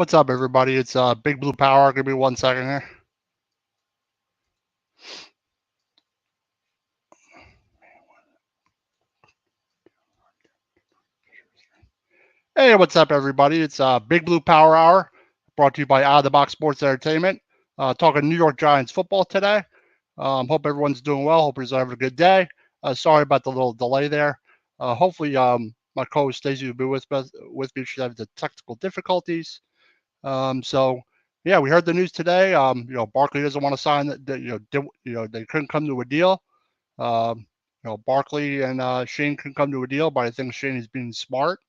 What's up, everybody? It's Big Blue Power. Give me 1 second here. Hey, what's up, everybody? It's Big Blue Power Hour, brought to you by Out of the Box Sports Entertainment. Talking New York Giants football today. Hope everyone's doing well. Hope you're having a good day. Sorry about the little delay there. Hopefully, my co-host Stacey will be with me. She's having the technical difficulties. So yeah, we heard the news today. Barkley doesn't want to sign they couldn't come to a deal. Barkley and Shane can come to a deal, but I think Shane is being smart,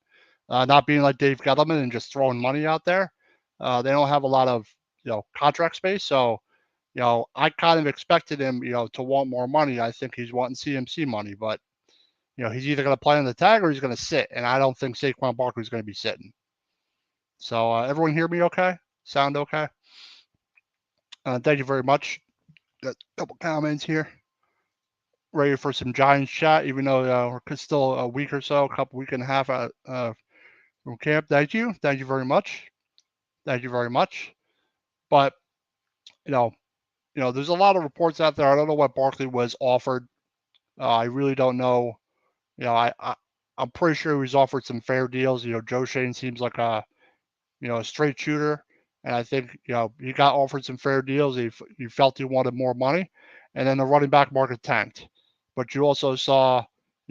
not being like Dave Gettleman and just throwing money out there. They don't have a lot of contract space, so I kind of expected him to want more money. I think he's wanting CMC money, but he's either going to play on the tag or he's going to sit, and I don't think Saquon Barkley is going to be sitting. So everyone hear me okay? Sound okay? Thank you very much. Got a couple comments here. Ready for some Giants chat, even though we're still a week or so, week and a half out from camp. Thank you very much. Thank you very much. But there's a lot of reports out there. I don't know what Barkley was offered. I really don't know. I'm pretty sure he was offered some fair deals. Joe Shane seems like a straight shooter, and I think he got offered some fair deals. He felt he wanted more money, and then the running back market tanked. But you also saw,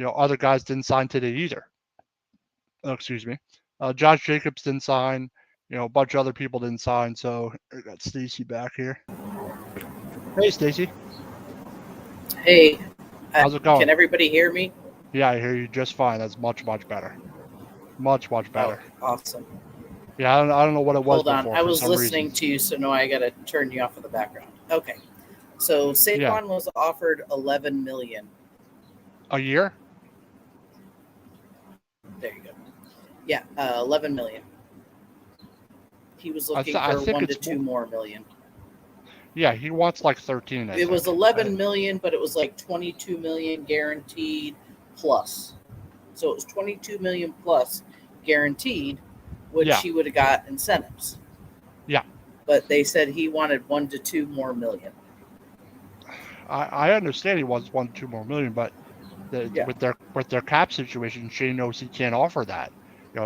other guys didn't sign today either. Excuse me. Josh Jacobs didn't sign. A bunch of other people didn't sign. So I got Stacy back here. Hey, Stacy. Hey. How's it going? Can everybody hear me? Yeah, I hear you just fine. That's much better. Much better. Oh, awesome. Yeah, I don't know what it was. Hold on. Before, I was listening to you, so now I got to turn you off of the background. Okay. So Saquon was offered $11 million. A year? There you go. Yeah, $11 million. He was looking for 1 to 2 more million. Yeah, he wants like 13. It was $11 million, but it was like $22 million guaranteed plus. So it was $22 million plus guaranteed, which he would have got incentives. Yeah. But they said he wanted 1 to 2 more million. I understand he wants 1 to 2 more million, but with their cap situation, Shane knows he can't offer that.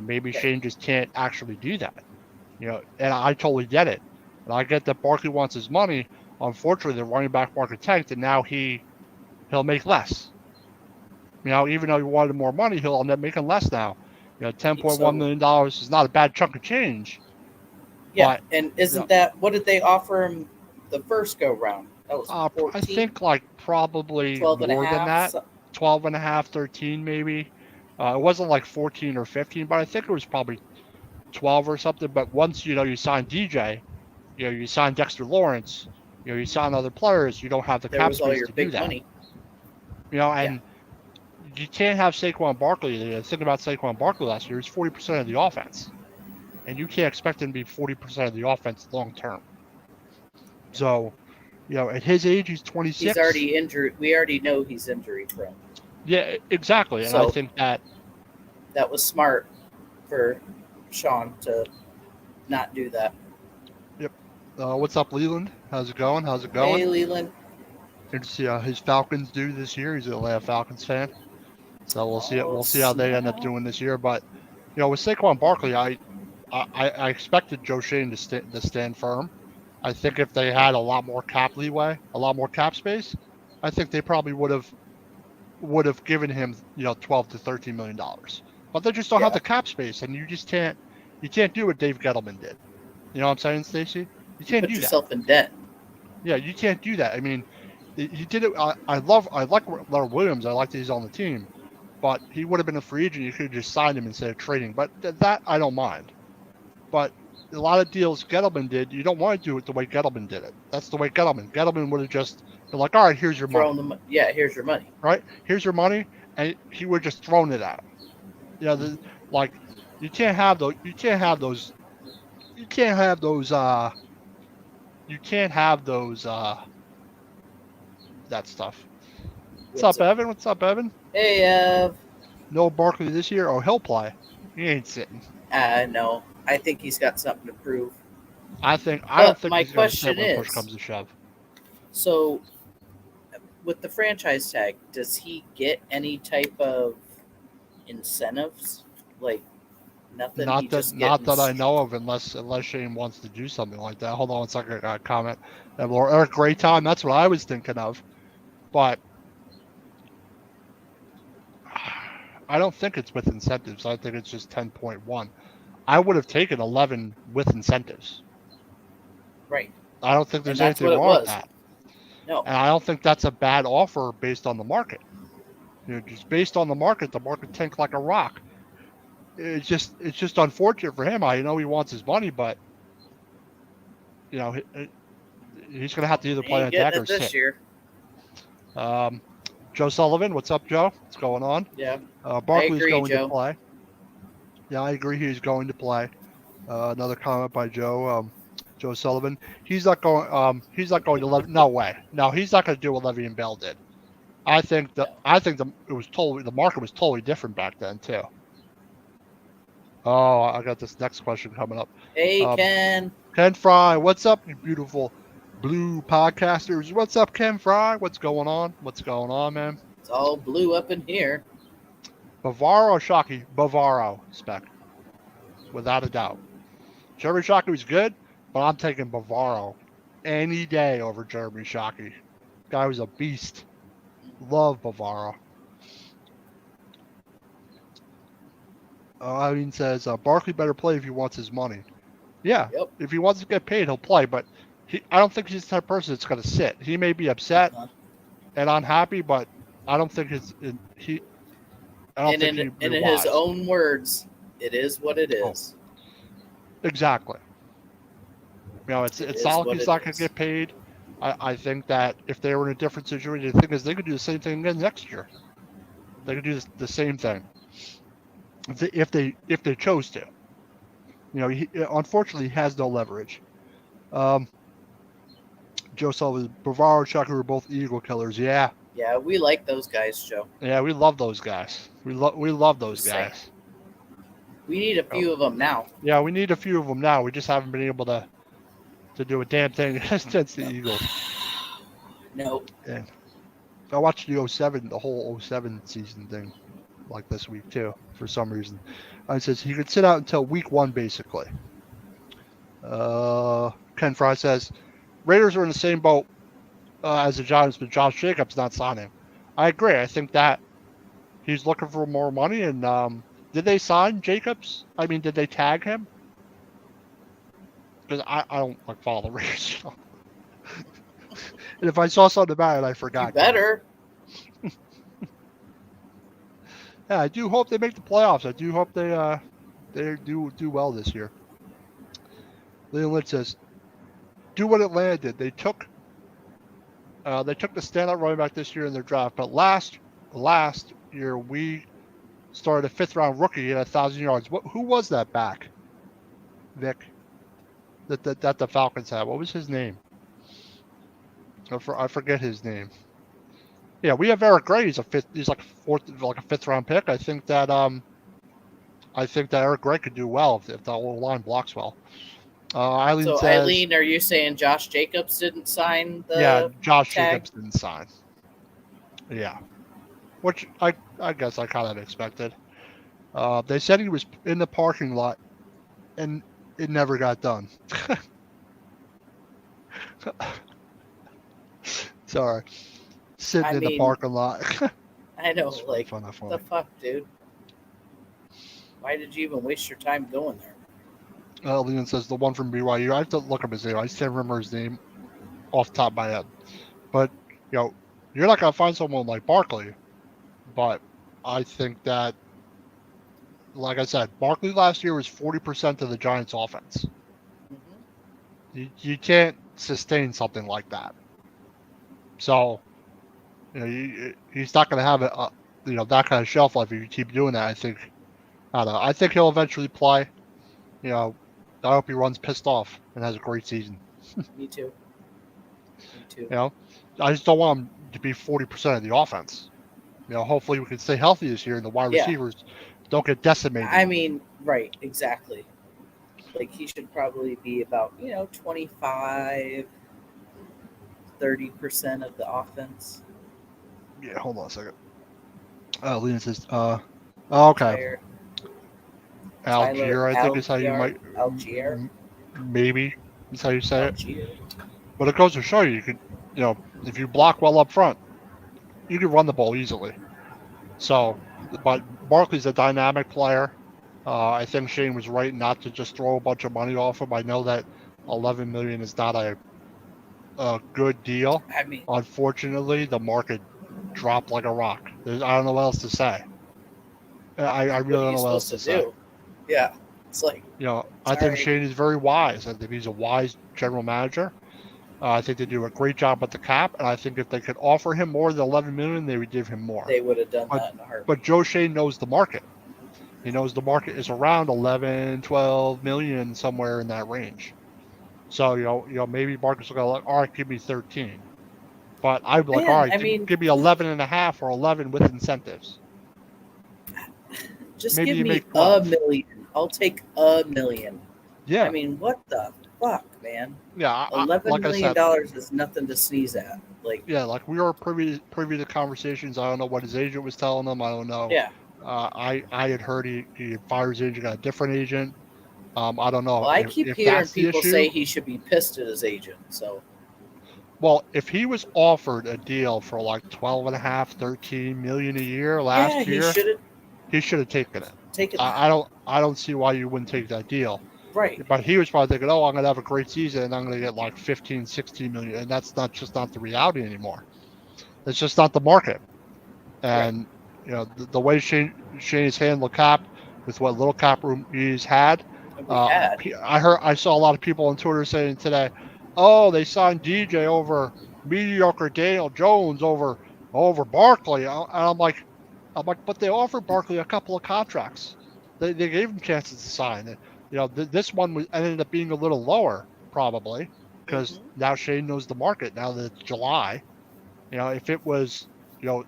Maybe Shane just can't actually do that. And I totally get it. And I get that Barkley wants his money. Unfortunately, the running back market tanked, and now he'll make less. Even though he wanted more money, he'll end up making less now. $10.1 million is not a bad chunk of change. Yeah, but, and isn't that what did they offer him the first go round? That was 14? I think like probably more than that. 12 and a half, 13 maybe. It wasn't like 14 or 15, but I think it was probably 12 or something. But once you sign DJ, you sign Dexter Lawrence, you sign other players, you don't have the cap space to do that. Money. And you can't have Saquon Barkley. Think about Saquon Barkley last year. He's 40% of the offense, and you can't expect him to be 40% of the offense long term. So, at his age, he's 26. He's already injured. We already know he's injury prone. Yeah, exactly. And so, I think that was smart for Sean to not do that. Yep. What's up, Leland? How's it going? Hey, Leland. Good to see how his Falcons do this year. He's an Atlanta Falcons fan, so we'll see. We'll see how they end up doing this year. But with Saquon Barkley, I expected Joe Shane to stand firm. I think if they had a lot more cap leeway, a lot more cap space, I think they probably would have given him $12 to $13 million. But they just don't have the cap space, and you just can't do what Dave Gettleman did. You know what I'm saying, Stacey? You can't do that. Put yourself in debt. Yeah, you can't do that. I mean, he did it. I like Leonard Williams. I like that he's on the team, but he would have been a free agent. You could have just signed him instead of trading. But that I don't mind. But a lot of deals Gettleman did, you don't want to do it the way Gettleman did it. That's the way Gettleman would have just been like, all right, here's your money. Here's your money. Right? Here's your money, and he would have just thrown it at him. You can't have those. You can't have those. You can't have those. You can't have those. That stuff. What's up, Evan? What's up, Evan? Hey, Ev. No Barkley this year? Oh, he'll play. He ain't sitting. No. I think he's got something to prove. I don't But think my he's going to sit question when push is, comes to shove. so with the franchise tag, does he get any type of incentives? Like nothing. He just Not that gets. I know of, unless Shane wants to do something like that. Hold on one second, I got a comment. Or Eric Great Time, that's what I was thinking of. But I don't think it's with incentives. I think it's just 10.1. I would have taken 11 with incentives. Right. I don't think And there's that's anything what it wrong with was. that. No. And I don't think that's a bad offer based on the market. Just based on the market tanked like a rock. It's just unfortunate for him. I know he wants his money, but he's going to have to either He play on ain't getting attack it or this sit. year. Joe Sullivan, what's up, Joe? What's going on? Yeah. Barkley's agree, going Joe. to play. Yeah, I agree. He's going to play. Another comment by Joe. Joe Sullivan. He's not going. He's not going to Levy. No way. No, he's not going to do what Le'Veon Bell did. I think No. the market was totally different back then too. Oh, I got this next question coming up. Hey, Ken. Ken Fry, what's up, you beautiful blue podcasters? What's up, Ken Fry? What's going on? What's going on, man? It's all blue up in here. Bavaro Shockey, Bavaro spec, without a doubt. Jeremy Shockey was good, but I'm taking Bavaro any day over Jeremy Shockey. Guy was a beast. Love Bavaro. Eileen says Barkley better play if he wants his money. Yeah, Yep. if he wants to get paid, he'll play. But I don't think he's the type of person that's going to sit. He may be upset and unhappy, but I don't think he. I don't think he'd be in wise. his own words, it is what it is. Exactly. It's not like he's not going to get paid. I think that if they were in a different situation, the thing is they could do the same thing again next year. They could do the same thing if they chose to. Unfortunately, he has no leverage. Joe Sullivan, Bavaro, and Chucky were both Eagle killers. Yeah. Yeah, we like those guys, Joe. Yeah, we love those guys. We love those guys. We need a few of them now. Yeah, we need a few of them now. We just haven't been able to do a damn thing against the Eagles. No. And I watched the whole 07 season thing, like this week too, for some reason. It says he could sit out until week 1, basically. Ken Fry says Raiders are in the same boat as the Giants, but Josh Jacobs not signing. I agree. I think that he's looking for more money. And did they sign Jacobs? I mean, did they tag him? Because I don't follow the Raiders. And if I saw something about it, I forgot. You better. Yeah, I do hope they make the playoffs. I do hope they do well this year. Leon Lynch says, do what Atlanta did. They took the standout running back this year in their draft, but last year we started a 5th-round rookie at 1,000 yards. Who was that back, Vic? That the Falcons had. What was his name? I forget his name. Yeah, we have Eric Gray. He's like a 5th-round pick. I think that Eric Gray could do well if the whole line blocks well. Eileen says, Eileen, are you saying Josh Jacobs didn't sign the yeah, Josh tag? Jacobs didn't sign. Yeah, which I guess I kind of expected. They said he was in the parking lot, and it never got done. Sorry, sitting in the parking lot. I know, really fun, the fuck, dude? Why did you even waste your time going there? Leon says the one from BYU. I have to look up his name. I just can't remember his name off the top of my head. But you're not gonna find someone like Barkley. But I think that, like I said, Barkley last year was 40% of the Giants' offense. Mm-hmm. You can't sustain something like that. So, he's not going to have that kind of shelf life if you keep doing that. I think he'll eventually play. I hope he runs pissed off and has a great season. Me too. I just don't want him to be 40% of the offense. Hopefully we can stay healthy this year and the wide receivers don't get decimated. I mean, right, exactly. Like he should probably be about 25, 30% of the offense. Yeah, hold on a second. Lena says, okay. Algier, I think is how you might, Algier. maybe is how you say it. Algier. But it goes to show you could, if you block well up front, you can run the ball easily. So, but Barkley's a dynamic player. I think Shane was right not to just throw a bunch of money off him. I know that 11 million is not a good deal. I mean, Unfortunately, the market dropped like a rock. I don't know what else to say. I really don't know what else to say. Yeah, it's like, I think Shane is very wise. I think he's a wise general manager. I think they do a great job at the cap, and I think if they could offer him more than 11 million, they would give him more. They would have done that in a heartbeat. But Joe Shane knows the market. He knows the market is around 11, 12 million, somewhere in that range. So maybe Marcus will go like, all right, give me 13. But I'd be like, all right, give me 11 and a half or 11 with incentives. Just maybe give me $1 million. I'll take $1 million. Yeah. I mean, what the fuck, man? Yeah. $11 million is nothing to sneeze at. Like we were privy to conversations. I don't know what his agent was telling him. I don't know. Yeah. I had heard he fired his agent, got a different agent. I don't know. Well, I keep hearing people say he should be pissed at his agent. So. Well, if he was offered a deal for like 12.5, 13 million a year last year, he should have taken it. I don't see why you wouldn't take that deal. Right. But he was probably thinking, I'm going to have a great season and I'm going to get like 15, 16 million. And that's not the reality anymore. It's just not the market. And, the way Shane's handled cap with what little cap room he's had. I saw a lot of people on Twitter saying today, they signed DJ over mediocre Daniel Jones over Barkley. And I'm like, but they offered Barkley a couple of contracts. They gave him chances to sign. This one ended up being a little lower probably because now Shane knows the market. Now that it's July, if it was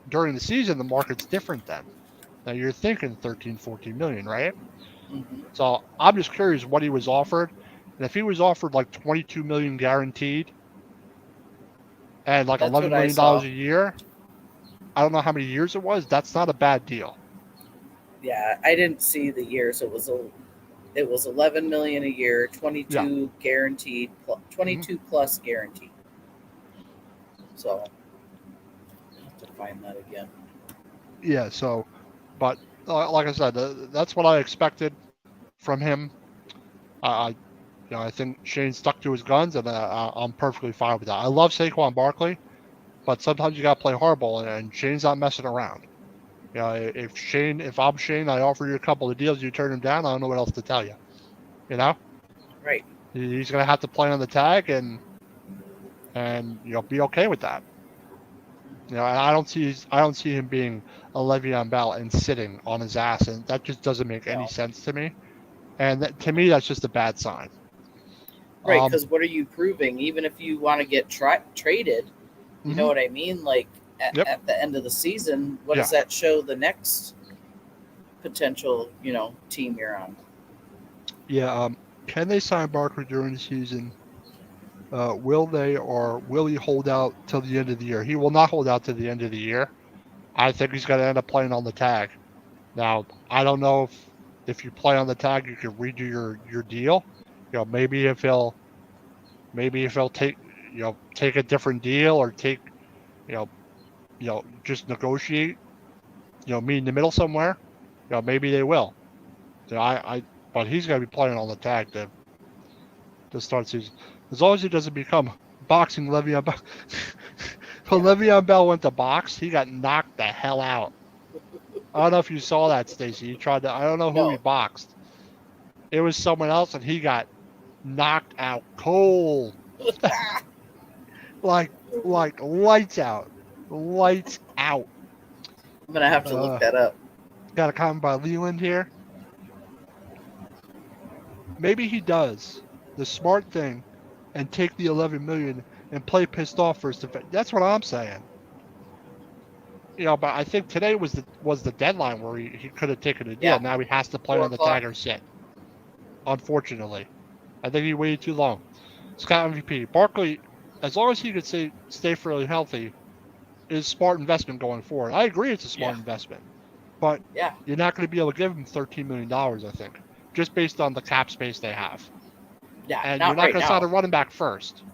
during the season, the market's different then. Now you're thinking 13, 14 million, right? Mm-hmm. So I'm just curious what he was offered. And if he was offered like 22 million guaranteed and like $11 million a year, I don't know how many years it was. That's not a bad deal. Yeah, I didn't see the years. It was 11 million a year, 22 guaranteed, 22 plus guaranteed. So I have to find that again. Yeah. So, but like I said, that's what I expected from him. I think Shane stuck to his guns, and I'm perfectly fine with that. I love Saquon Barkley, but sometimes you got to play hardball, and Shane's not messing around. If I'm Shane, I offer you a couple of deals, you turn them down, I don't know what else to tell you. Right. He's going to have to play on the tag and be okay with that. I don't see him being a Le'Veon Bell and sitting on his ass, and that just doesn't make any sense to me. And to me, that's just a bad sign. Right, because what are you proving? Even if you want to get traded, you know what I mean? Like at the end of the season, what does that show the next potential, team you're on? Yeah. Can they sign Barkley during the season? Will they, or will he hold out till the end of the year? He will not hold out to the end of the year. I think he's going to end up playing on the tag. Now, I don't know if you play on the tag, you can redo your deal. Maybe if he'll take a different deal or take just negotiate, meet in the middle somewhere. Maybe they will. But he's going to be playing on the tag to start season. As long as he doesn't become boxing Le'Veon Bell. When Le'Veon Bell went to box, he got knocked the hell out. I don't know if you saw that, Stacey. He tried to. I don't know who he boxed. It was someone else, and he got knocked out cold. like lights out. Lights out. I'm gonna have to look that up. Got a comment by Leland here. Maybe he does the smart thing and take the 11 million and play pissed off for his defense. That's what I'm saying. But I think today was the deadline where he could have taken a deal. Now he has to play on the tag or sit. Unfortunately. I think he waited too long. Scott MVP. Barkley, as long as he could stay fairly healthy, is smart investment going forward. I agree it's a Yeah. smart investment, but Yeah. you're not going to be able to give him $13 million, I think, just based on the cap space they have. Yeah. And you're Not not right going to sign a now. running back first.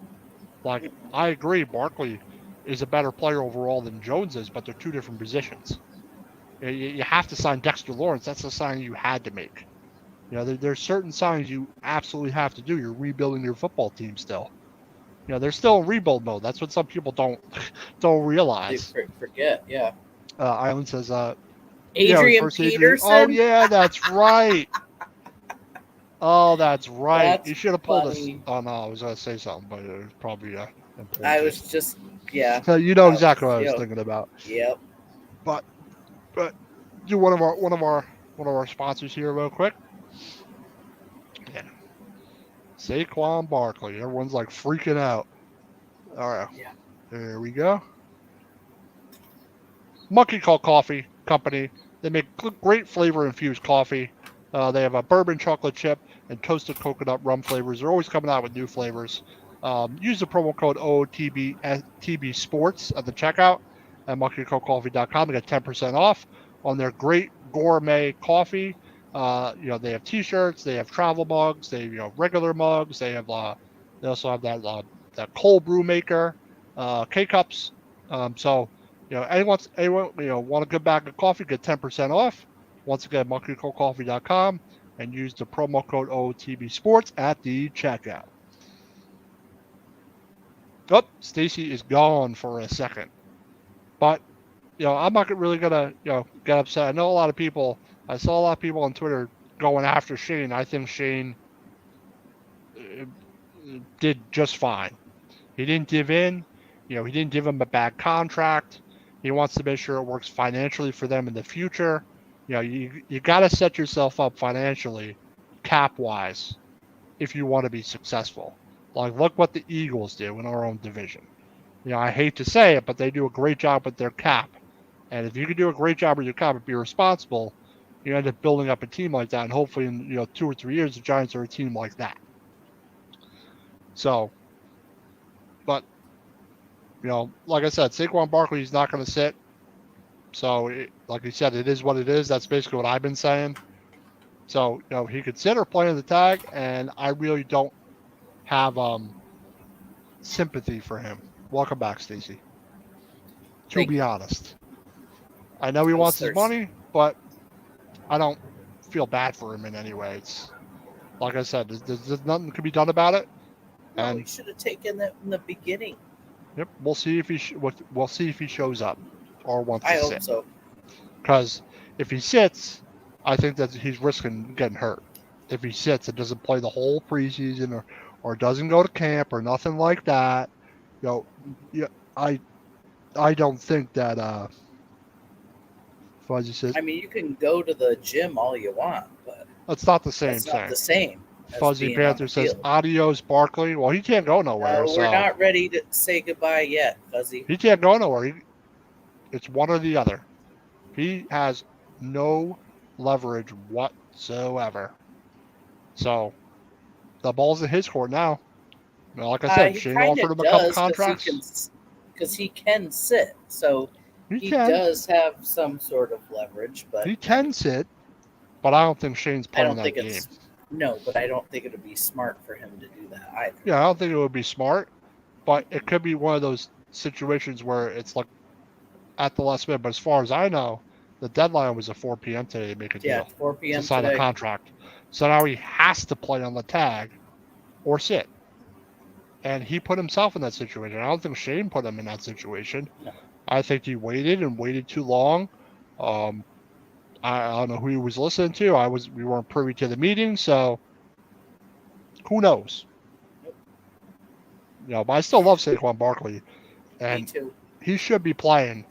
Like, I agree, Barkley is a better player overall than Jones is, but they're two different positions. You have to sign Dexter Lawrence. That's a sign you had to make. There's certain signs you absolutely have to do. You're rebuilding your football team still. They're still in rebuild mode. That's what some people don't They realize. forget. Yeah. Island says, Adrian first Adrian. Oh Peterson. yeah, that's right. Oh, that's right. That's You should have pulled us. funny. Oh no, I was gonna say something, but it was probably I important. was just, yeah. You know I was exactly just, what I was thinking about. Yep. But do one of our sponsors here real quick. Yeah, Saquon Barkley. Everyone's like freaking out. All right, Yeah. there we go. Monkey Call Coffee Company. They make great flavor infused coffee. They have a bourbon chocolate chip and toasted coconut rum flavors. They're always coming out with new flavors. Use the promo code OOTB Sports at the checkout at monkeycallcoffee.com to get 10% off on their great gourmet coffee. They have T-shirts, they have travel mugs, they have regular mugs. They also have that cold brew maker, K cups. So anyone want a good bag of coffee, get 10% off. Once again, monkeycallcoffee.com and use the promo code OOTB Sports at the checkout. Oh, Stacy is gone for a second. But, I'm not really going to, get upset. I saw a lot of people on Twitter going after Shane. I think Shane did just fine. He didn't give in. He didn't give him a bad contract. He wants to make sure it works financially for them in the future. You got to set yourself up financially, cap wise, if you want to be successful. Like, look what the Eagles do in our own division. I hate to say it, but they do a great job with their cap. And if you can do a great job with your cap and be responsible, you end up building up a team like that. And hopefully in 2 or 3 years, the Giants are a team like that. So, but like I said, Saquon Barkley is not going to sit. So, like you said, it is what it is. That's basically what I've been saying. So, he could sit or play in the tag, and I really don't have sympathy for him. Welcome back, Stacy. To be honest, I know he wants his money, but I don't feel bad for him in any way. It's like I said, there's nothing can be done about it. No, And he should have taken that in the beginning. Yep, we'll see if he shows up or wants to sit. I hope so. Because if he sits, I think that he's risking getting hurt. If he sits and doesn't play the whole preseason or doesn't go to camp or nothing like that, I don't think that Fuzzy says. I mean, you can go to the gym all you want, but it's not the same it's thing. not the same. Fuzzy Panther says, "Adios, Barkley." Well, he can't go nowhere. We're not ready to say goodbye yet, Fuzzy. He can't go nowhere. It's one or the other. He has no leverage whatsoever. So the ball's in his court now. Like I said, Shane offered him a couple contracts. Because he can sit, so he does have some sort of leverage. But he can sit, but I don't think Shane's playing that game. No, but I don't think it would be smart for him to do that either. Yeah, I don't think it would be smart, but it could be one of those situations where it's like at the last minute. But as far as I know, the deadline was at 4 p.m. today to make a deal. Yeah, 4 p.m. to sign a contract. So now he has to play on the tag or sit. And he put himself in that situation. I don't think Shane put him in that situation. No. I think he waited too long. I don't know who he was listening to. We weren't privy to the meeting, so who knows? But I still love Saquon Barkley, and me too. He should be playing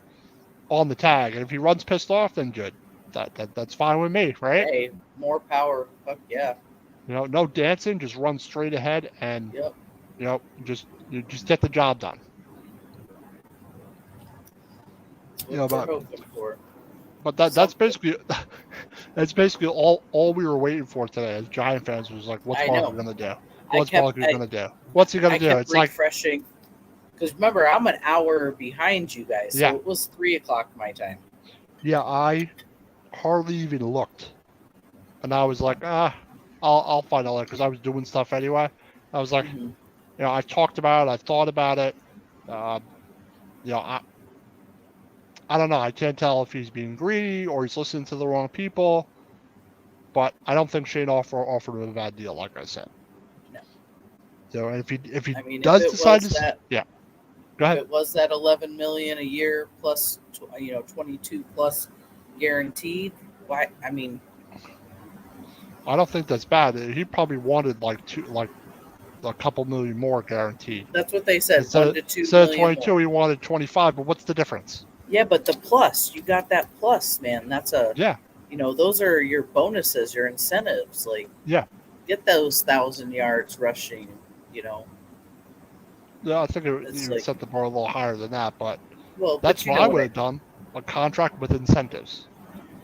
on the tag. And if he runs pissed off, then good. That's fine with me, right? Hey, more power. Fuck yeah. No dancing. Just run straight ahead and just get the job done. But that's basically all we were waiting for today as Giant fans was like, what's Barkley gonna do? what's Barkley going to do? What's he going I to do? kept It's like, refreshing because remember I'm an hour behind you guys, so yeah, it was 3:00 my time. yeah. I hardly even looked, and I was like, I'll find out because I was doing stuff anyway. I was like, Mm-hmm. I talked about it, I thought about it. Um, I don't know. I can't tell if he's being greedy or he's listening to the wrong people. But I don't think Shane offered him a bad deal, like I said. No. So and if he I mean, does decide to, yeah, go if ahead. it was that 11 million a year plus 22 plus guaranteed, why? I mean, I don't think that's bad. He probably wanted like a couple million more guaranteed. that's what they said, Instead 1 of, to 2 instead of million 22, more. he wanted 25. But what's the difference? Yeah, but the plus, you got that plus, man. That's Yeah, those are your bonuses, your incentives. Like, yeah. get those 1,000 yards rushing. You know, Yeah, I think it it's even like, set the bar a little higher than that. But well, that's but you what know I what would I have done: a contract with incentives.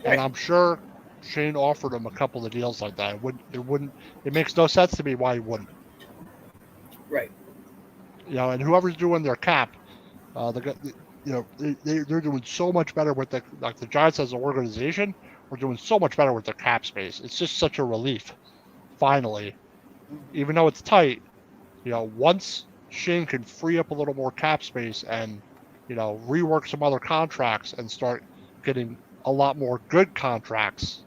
And right, I'm sure Shane offered him a couple of deals like that. It makes no sense to me why he wouldn't. right. And whoever's doing their cap, they're doing so much better with the Giants as an organization. We're doing so much better with their cap space. It's just such a relief. Finally, Mhm. even though it's tight, once Shane can free up a little more cap space and rework some other contracts and start getting a lot more good contracts,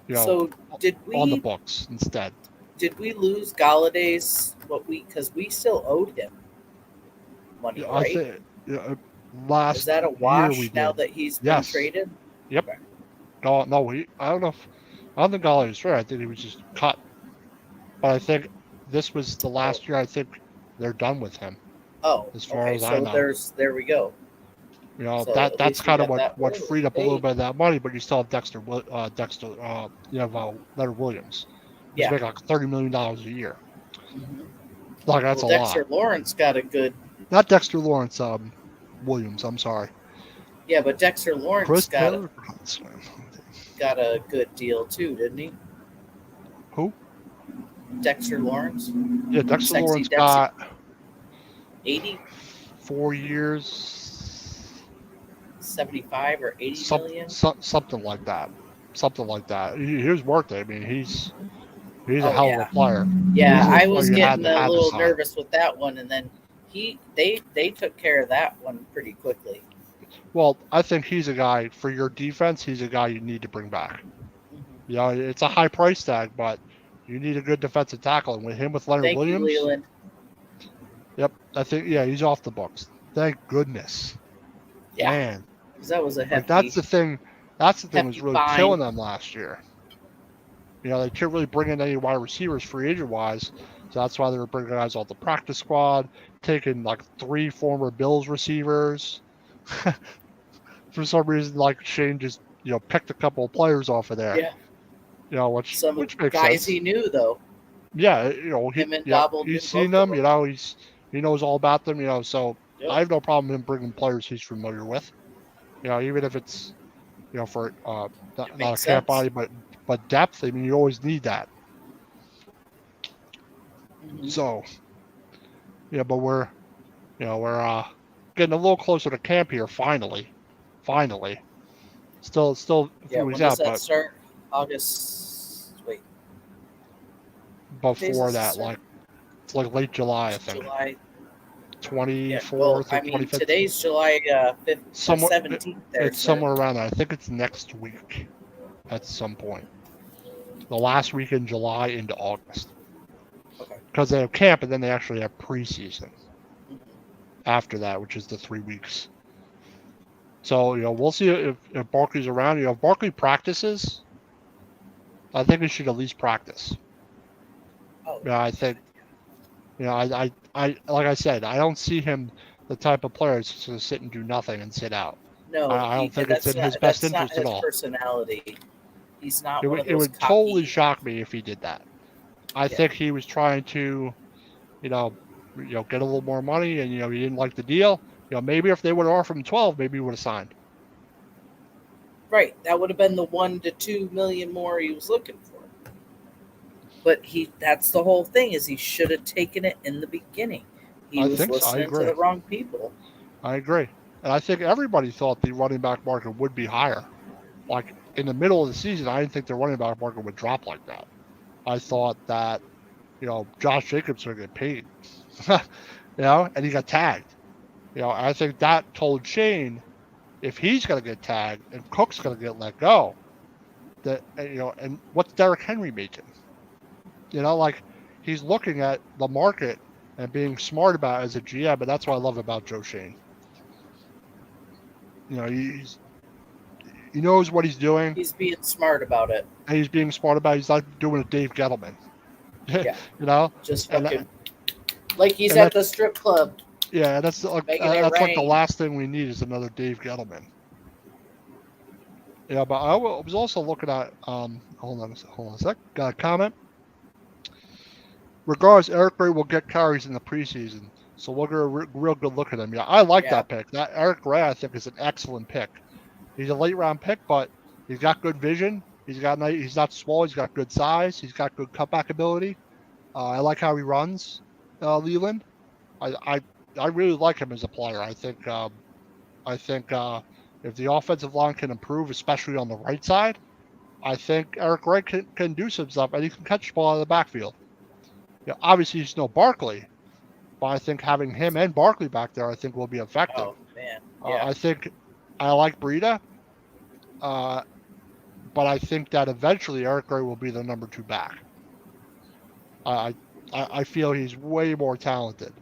you know, So did on the we books instead. lose Galladay's because we still owed him money, I right? think Is last that a year we wash now did. that he's been Yes. traded? Yep. Okay. No, I don't know if I don't think Golly was fair. I think he was just cut. But I think this was the Oh, last year. I think they're done with him, oh, as far okay. as I So know. there we go. So at That's least we kind of got what that what early. freed up a little Hey, bit of that money. But you still have Dexter. You have Leonard Williams, who's yeah. making like $30 million a year. Hmm. Like that's Well, a lot. Dexter Lawrence got a good, Not Dexter Lawrence. Williams. I'm sorry. yeah, but Dexter Lawrence Chris Taylor. got a good deal too, didn't he? Who? Dexter Lawrence, Yeah, Dexter sexy Lawrence Dexy, got 80, 4 years, 75 or 80 million. something like that. Something like that. He was worth it. I mean, he's a Oh hell of a yeah, player. yeah. He's a I player was you getting a had to little sign. nervous with that one, and then they took care of that one pretty quickly. Well, I think he's a guy for your defense. He's a guy you need to bring back. Hmm. It's a high price tag, but you need a good defensive tackle. And with him with Leonard Thank you, Williams, Leland. yep, I think he's off the books. Thank goodness, Yeah, man. because that was a Like that's hefty the thing. That's the thing was hefty really fine. killing them last year. They couldn't really bring in any wide receivers free agent wise. So that's why they were bringing guys off the practice squad, taking like 3 former Bills receivers. For some reason, like Shane just, picked a couple of players off of there, Yeah, some which makes guys sense. he knew though. Yeah, Him and Dobble knew he's seen both of them, them. he knows all about them, so Yep, I have no problem him bringing players he's familiar with. Even if it's, for it not a makes camp sense. body, but depth. I mean, you always need that. Hmm. So, but we're getting a little closer to camp here. Finally, still a Yeah, few when weeks does out, that but start? August. Wait, what days before does it that, start? like it's like late July, I think, July. Yeah. Well, 24th or I mean, 25th, today's July somewhere. 17th. There, It's so somewhere around there. I think it's next week at some point, the last week in July into August, okay. because they have camp and then they actually have preseason Mhm. after that, which is the 3 weeks. So we'll see if Barkley's around. If Barkley practices, I think he should at least practice. Oh Yeah, I think I like I said, I don't see him the type of player that's just going to sit and do nothing and sit out. no, I don't think it's in his best that's not interest at his all. personality. He's not It one would of it those would totally cocky. shock me if he did that. I Yeah. think he was trying to, you know, get a little more money, and he didn't like the deal. Maybe if they would have offered him 12, maybe he would have signed. Right. That would have been the 1 to 2 million more he was looking for. But that's the whole thing, is he should have taken it in the beginning. He I was think so. I listening to agree. the wrong people. I agree. And I think everybody thought the running back market would be higher. Like in the middle of the season, I didn't think the running back market would drop like that. I thought that, Josh Jacobs would get paid, and he got tagged. I think that told Shane if he's going to get tagged and Cook's going to get let go, that, and what's Derrick Henry making? Like he's looking at the market and being smart about it as a GM, but that's what I love about Joe Shane. He knows what he's doing, He's being smart about it. and he's being smart about it. He's not doing a Dave Gettleman, Yeah. you know, Just and fucking like he's and at that's the strip club that's like making it that's like the rain. last thing we need is another Dave Gettleman. Yeah, but I was also looking at hold on a sec. Got a comment. Regardless, Eric Gray will get carries in the preseason, so we'll get a real good look at him. Yeah, I like Yeah. that pick. That Eric Gray, I think, is an excellent pick. He's a late round pick, but he's got good vision. He's not small. He's got good size. He's got good cutback ability. I like how he runs, Leland. I really like him as a player. I think if the offensive line can improve, especially on the right side, I think Eric Gray can do some stuff, and he can catch the ball out of the backfield. Obviously he's no Barkley, but I think having him and Barkley back there, I think will be effective. Oh man. Yeah. I think I like Breida, uh, but I think that eventually Eric Gray will be the number 2 back. I feel he's way more talented.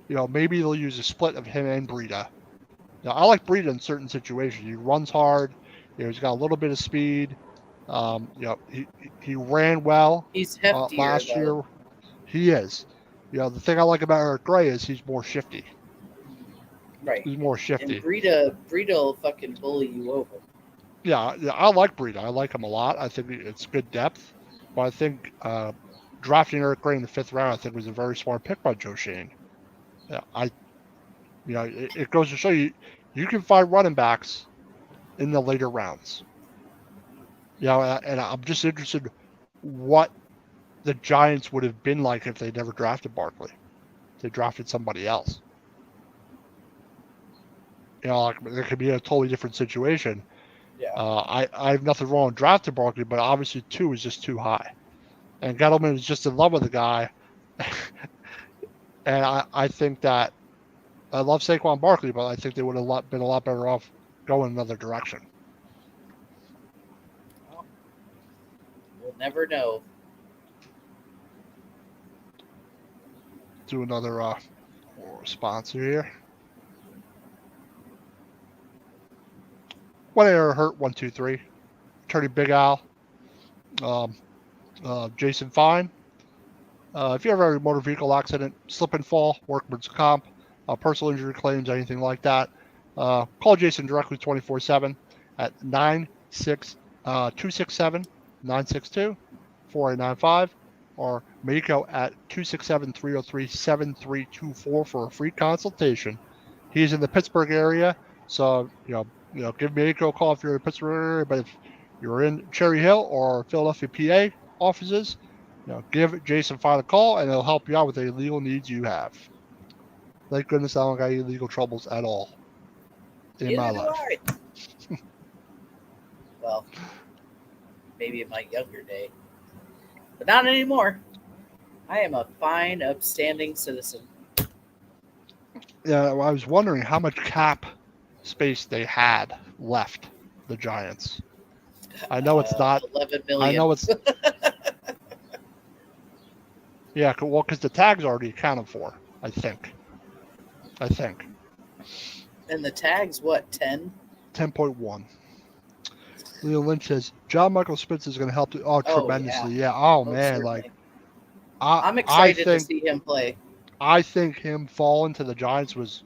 Maybe they'll use a split of him and Breida. I like Breida in certain situations. He runs hard. He's got a little bit of speed. He ran well He's heftier last though. year. He is. The thing I like about Eric Gray is he's more shifty. Right. He's more And shifty. Breida will fucking bully you over. Yeah, I like Breida. I like him a lot. I think it's good depth. But I think drafting Eric Gray in the 5th round, I think, was a very smart pick by Joe Shane. It goes to show you can find running backs in the later rounds. And I'm just interested what the Giants would have been like if they never drafted Barkley. If they drafted somebody else. Like it could be a totally different situation. Yeah. I have nothing wrong with drafting Barkley, but obviously 2 is just too high. And Gettleman is just in love with the guy. And I think that I love Saquon Barkley, but I think they would have been a lot better off going another direction. Well, we'll never know. Do another sponsor here. One error hurt 123. Attorney Big Al. Jason Fine. If you ever have a motor vehicle accident, slip and fall, workman's comp, personal injury claims, anything like that, call Jason directly 24/7 at 267-962-4895 or Mako at 267-303-7324 for a free consultation. He's in the Pittsburgh area, so give Mako a call if you're in the Pittsburgh area. But if you're in Cherry Hill or Philadelphia, PA offices, give Jason Fine a call and he'll help you out with any legal needs you have. Thank goodness I don't got any legal troubles at all in my life. Well, maybe in my younger day, but not anymore. I am a fine, upstanding citizen. Yeah, well, I was wondering how much cap space they had left, the Giants. I know it's not 11 million. I know it's. Yeah, well, because the tag's already accounted for. I think. And the tag's what, 10? 10.1. Leo Lynch says John Michael Spitz is going to help. Tremendously. Yeah. Oh man, certainly. like I'm excited to see him play. I think him falling to the Giants was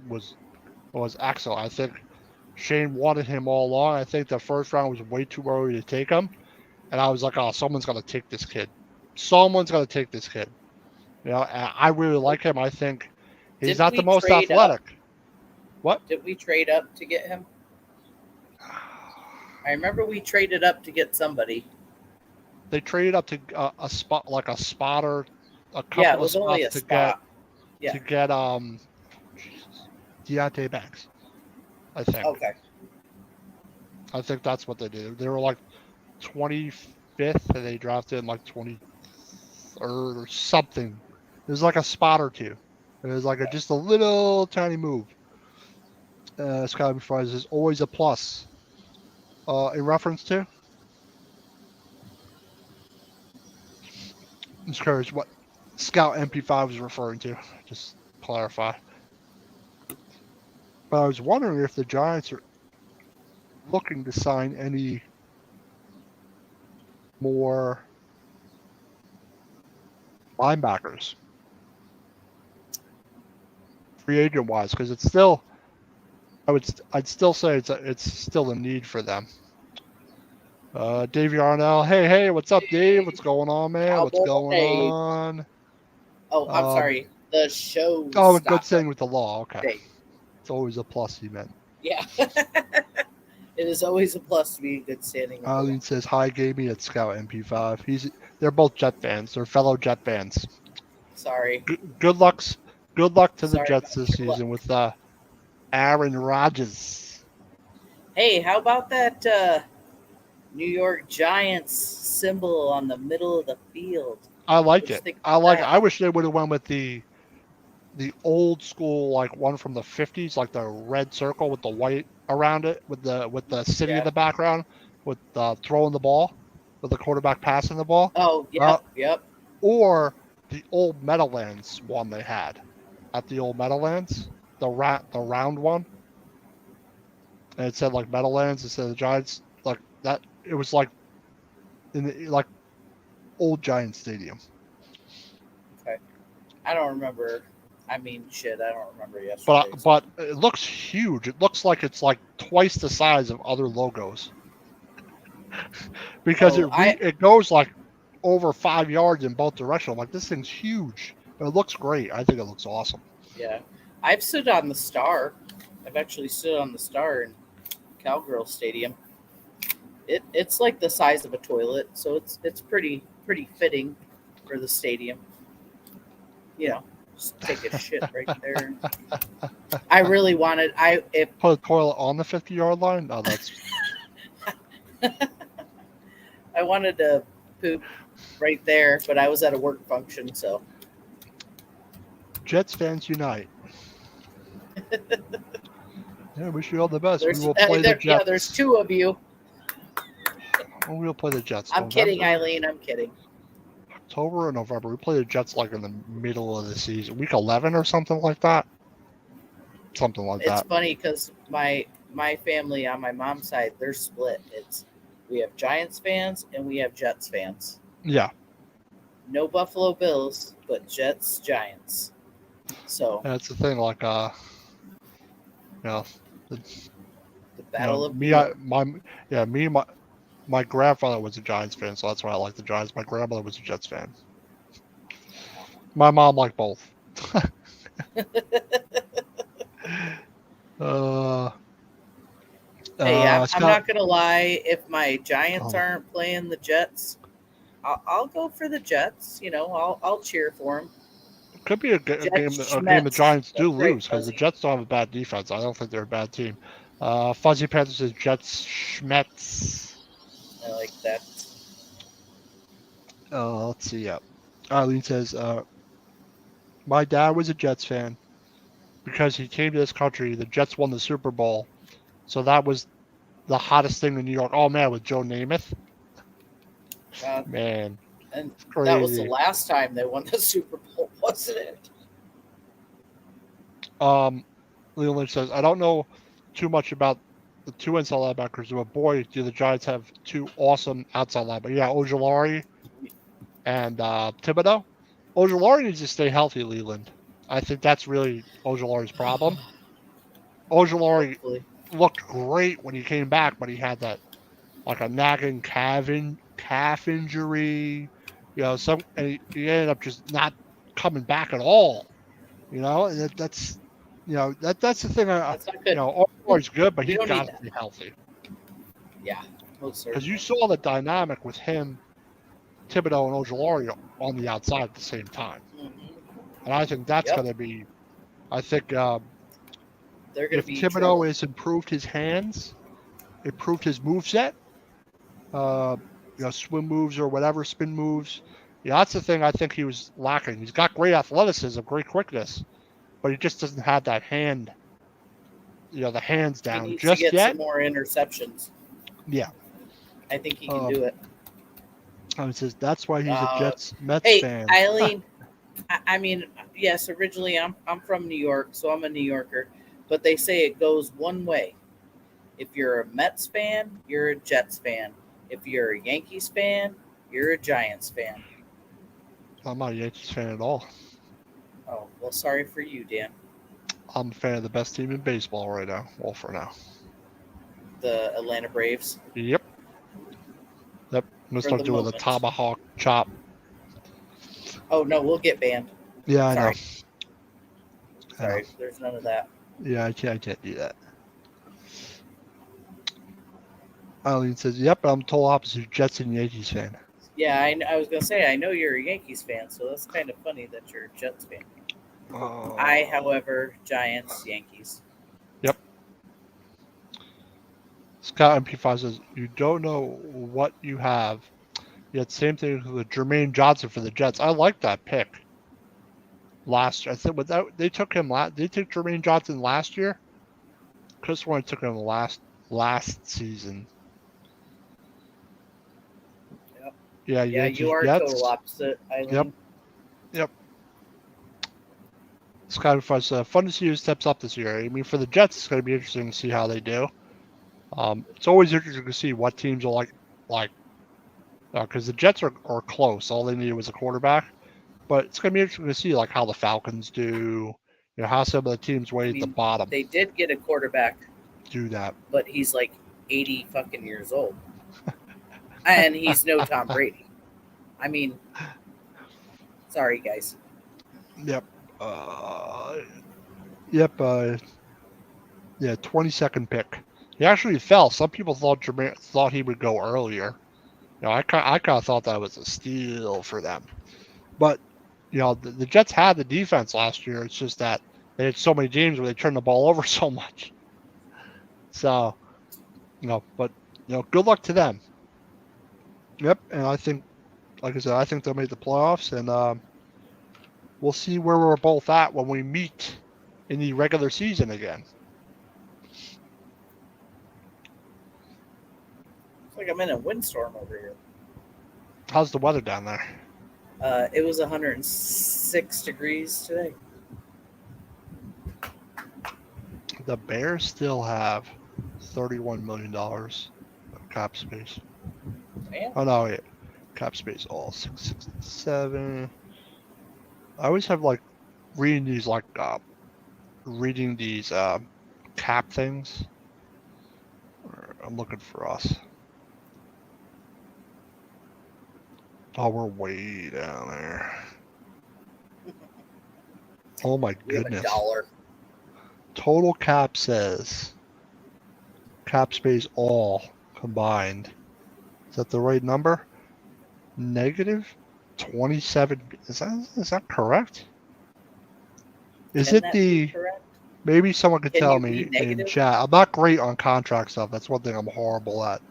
excellent. I think Shane wanted him all along. I think the first round was way too early to take him, and I was like, oh, someone's going to take this kid. And I really like him. I think he's not the most athletic. What? Did we trade up to get him? I remember we traded up to get somebody. they traded up to a spot like a spotter, a Yeah, it couple of was only spots a spot. Yeah. to get Jesus, Deontay Banks. I think. Okay. I think that's what they did. They were like 25th, and they drafted him like 23rd or something. It was like a spot or two. It was like just a little tiny move. Scotty Fries is always a plus. In reference to, I'm just curious what Scout MP5 was referring to. Just clarify. But I was wondering if the Giants are looking to sign any more linebackers, free agent wise, because it's still, I'd still say it's still a need for them. Dave Yarnell, hey, what's up, Dave? What's going on, man? What's going Cowboy. on? Oh, I'm sorry. The show. Oh, a good thing with the law. Okay, Dave. it's always a plus. He meant. Yeah. It is always a plus to be in good standing. Eileen says hi, Gaby at Scout MP5. They're both Jet fans. They're fellow Jet fans. Sorry. Good luck to the Sorry Jets about this your luck. season with Aaron Rodgers. Hey, how about that New York Giants symbol on the middle of the field? I like What you it. think I about like it. that? I wish they would have went with the old school like one from the 50s, like the red circle with the white around it, with the city in Yeah. the background, with throwing the ball, with the quarterback passing the ball. Oh, yep. Or the old Meadowlands one they had at the old Meadowlands, the round one, and it said like Meadowlands instead of the Giants, like that. It was like in the like old Giant Stadium. Okay. I don't remember. I mean, shit, I don't remember yesterday. But it looks huge. It looks like it's like twice the size of other logos because it goes like over 5 yards in both directions. I'm like, this thing's huge. But it looks great. I think it looks awesome. Yeah, I've stood on the Star. I've actually stood on the Star in Cowgirl Stadium. It's like the size of a toilet, so it's pretty fitting for the stadium. You know, just take a shit right there. I really wanted put a toilet on the 50-yard line. No, that's. I wanted to poop right there, but I was at a work function, so. Jets fans unite. Yeah, wish you all the best. We will play the Jets. Yeah, there's two of you. We'll play the Jets. I'm kidding, Eileen. I'm kidding. October or November. We play the Jets like in the middle of the season, week 11 or something like that. Something like that. It's funny because my family on my mom's side, they're split. We have Giants fans and we have Jets fans. Yeah. No Buffalo Bills, but Jets, Giants. So that's the thing. Like, the battle of my grandfather was a Giants fan, so that's why I like the Giants. My grandmother was a Jets fan. My mom liked both. Hey, I'm not gonna lie. If my Giants aren't playing the Jets, I'll go for the Jets. You know, I'll cheer for them. Could be a game the Giants do lose because the Jets don't have a bad defense. I don't think they're a bad team. Fuzzy Panther says Jets Schmetz. I like that. Let's see. Yeah, Arlene says my dad was a Jets fan because he came to this country. The Jets won the Super Bowl, so that was the hottest thing in New York. Oh man, with Joe Namath. Man, and that was the last time they won the Super Bowl, wasn't it? Leland says I don't know too much about the two inside linebackers, but boy, do the Giants have two awesome outside linebackers. Yeah, Ojulari and Thibodeau. Ojulari needs to stay healthy, Leland. I think that's really Ojulari's problem. Ojulari looked great when he came back, but he had that like a nagging calf injury. You know, and he ended up just not coming back at all. You know, that's that's the thing. Ojulari's good, but he's got to be healthy. Yeah, because you saw the dynamic with him Thibodeau and Ojulari on the outside at the same time. Mm-hmm. And I think that's Yep. going to be, I think They're going to if be in trouble. Thibodeau has improved his hands, improved his moveset, uh, swim moves or whatever, spin moves, that's the thing I think he was lacking. He's got great athleticism, great quickness, but he just doesn't have that hand, the hands He down needs to just get some yet. more interceptions. Yeah. I think he can do it. I would say that's why he's a Mets Hey, fan. Eileen. I mean, yes. Originally, I'm from New York, so I'm a New Yorker. But they say it goes one way. If you're a Mets fan, you're a Jets fan. If you're a Yankees fan, you're a Giants fan. I'm not a Yankees fan at all. Oh, well, sorry for you, Dan. I'm a fan of the best team in baseball right now. Well, for now. The Atlanta Braves. Yep. I'm going to For start the doing the moment. tomahawk chop. Oh, no, we'll get banned. Yeah, I know. Sorry, there's none of that. Yeah, I can't do that. Eileen says, yep, I'm total opposite, Jets and Yankees fan. Yeah, I was going to say, I know you're a Yankees fan, so that's kind of funny that you're a Jets fan. I, however, Giants, Yankees. Yep. Scott MP5 says, you don't know what you have. Yet same thing with Jermaine Johnson for the Jets. I like that pick. Last year, I think they took him they took Jermaine Johnson last year. Chris Warren took him last season. Yep. Yeah, you are Jets. total opposite, Eileen. Yep. It's kind of fun to see who steps up this year. I mean, for the Jets, it's going to be interesting to see how they do. It's always interesting to see what teams are like, because the Jets are close. All they needed was a quarterback, but it's going to be interesting to see like how the Falcons do. How some of the teams way at the bottom. They did get a quarterback. Do that, but he's like 80 fucking years old, and he's no Tom Brady. I mean, sorry guys. Yep. Yep. Yeah, 22nd pick. He actually fell. Some people thought he would go earlier. I kind of thought that was a steal for them. But the Jets had the defense last year. It's just that they had so many games where they turned the ball over so much. So, but good luck to them. Yep, and I think, like I said, I think they'll make the playoffs, and we'll see where we're both at when we meet in the regular season again. It's like I'm in a windstorm over here. How's the weather down there? It was 106 degrees today. The Bears still have $31 million of cap space. Man. Oh no, wait. Cap space all 667. I always have reading these cap things. I'm looking for us. Oh, we're way down there. Oh my goodness. $1. Total cap says cap space all combined. Is that the right number? Negative 27. Is that correct? Is it the? Maybe someone could tell me in chat. I'm not great on contract stuff. That's one thing I'm horrible at.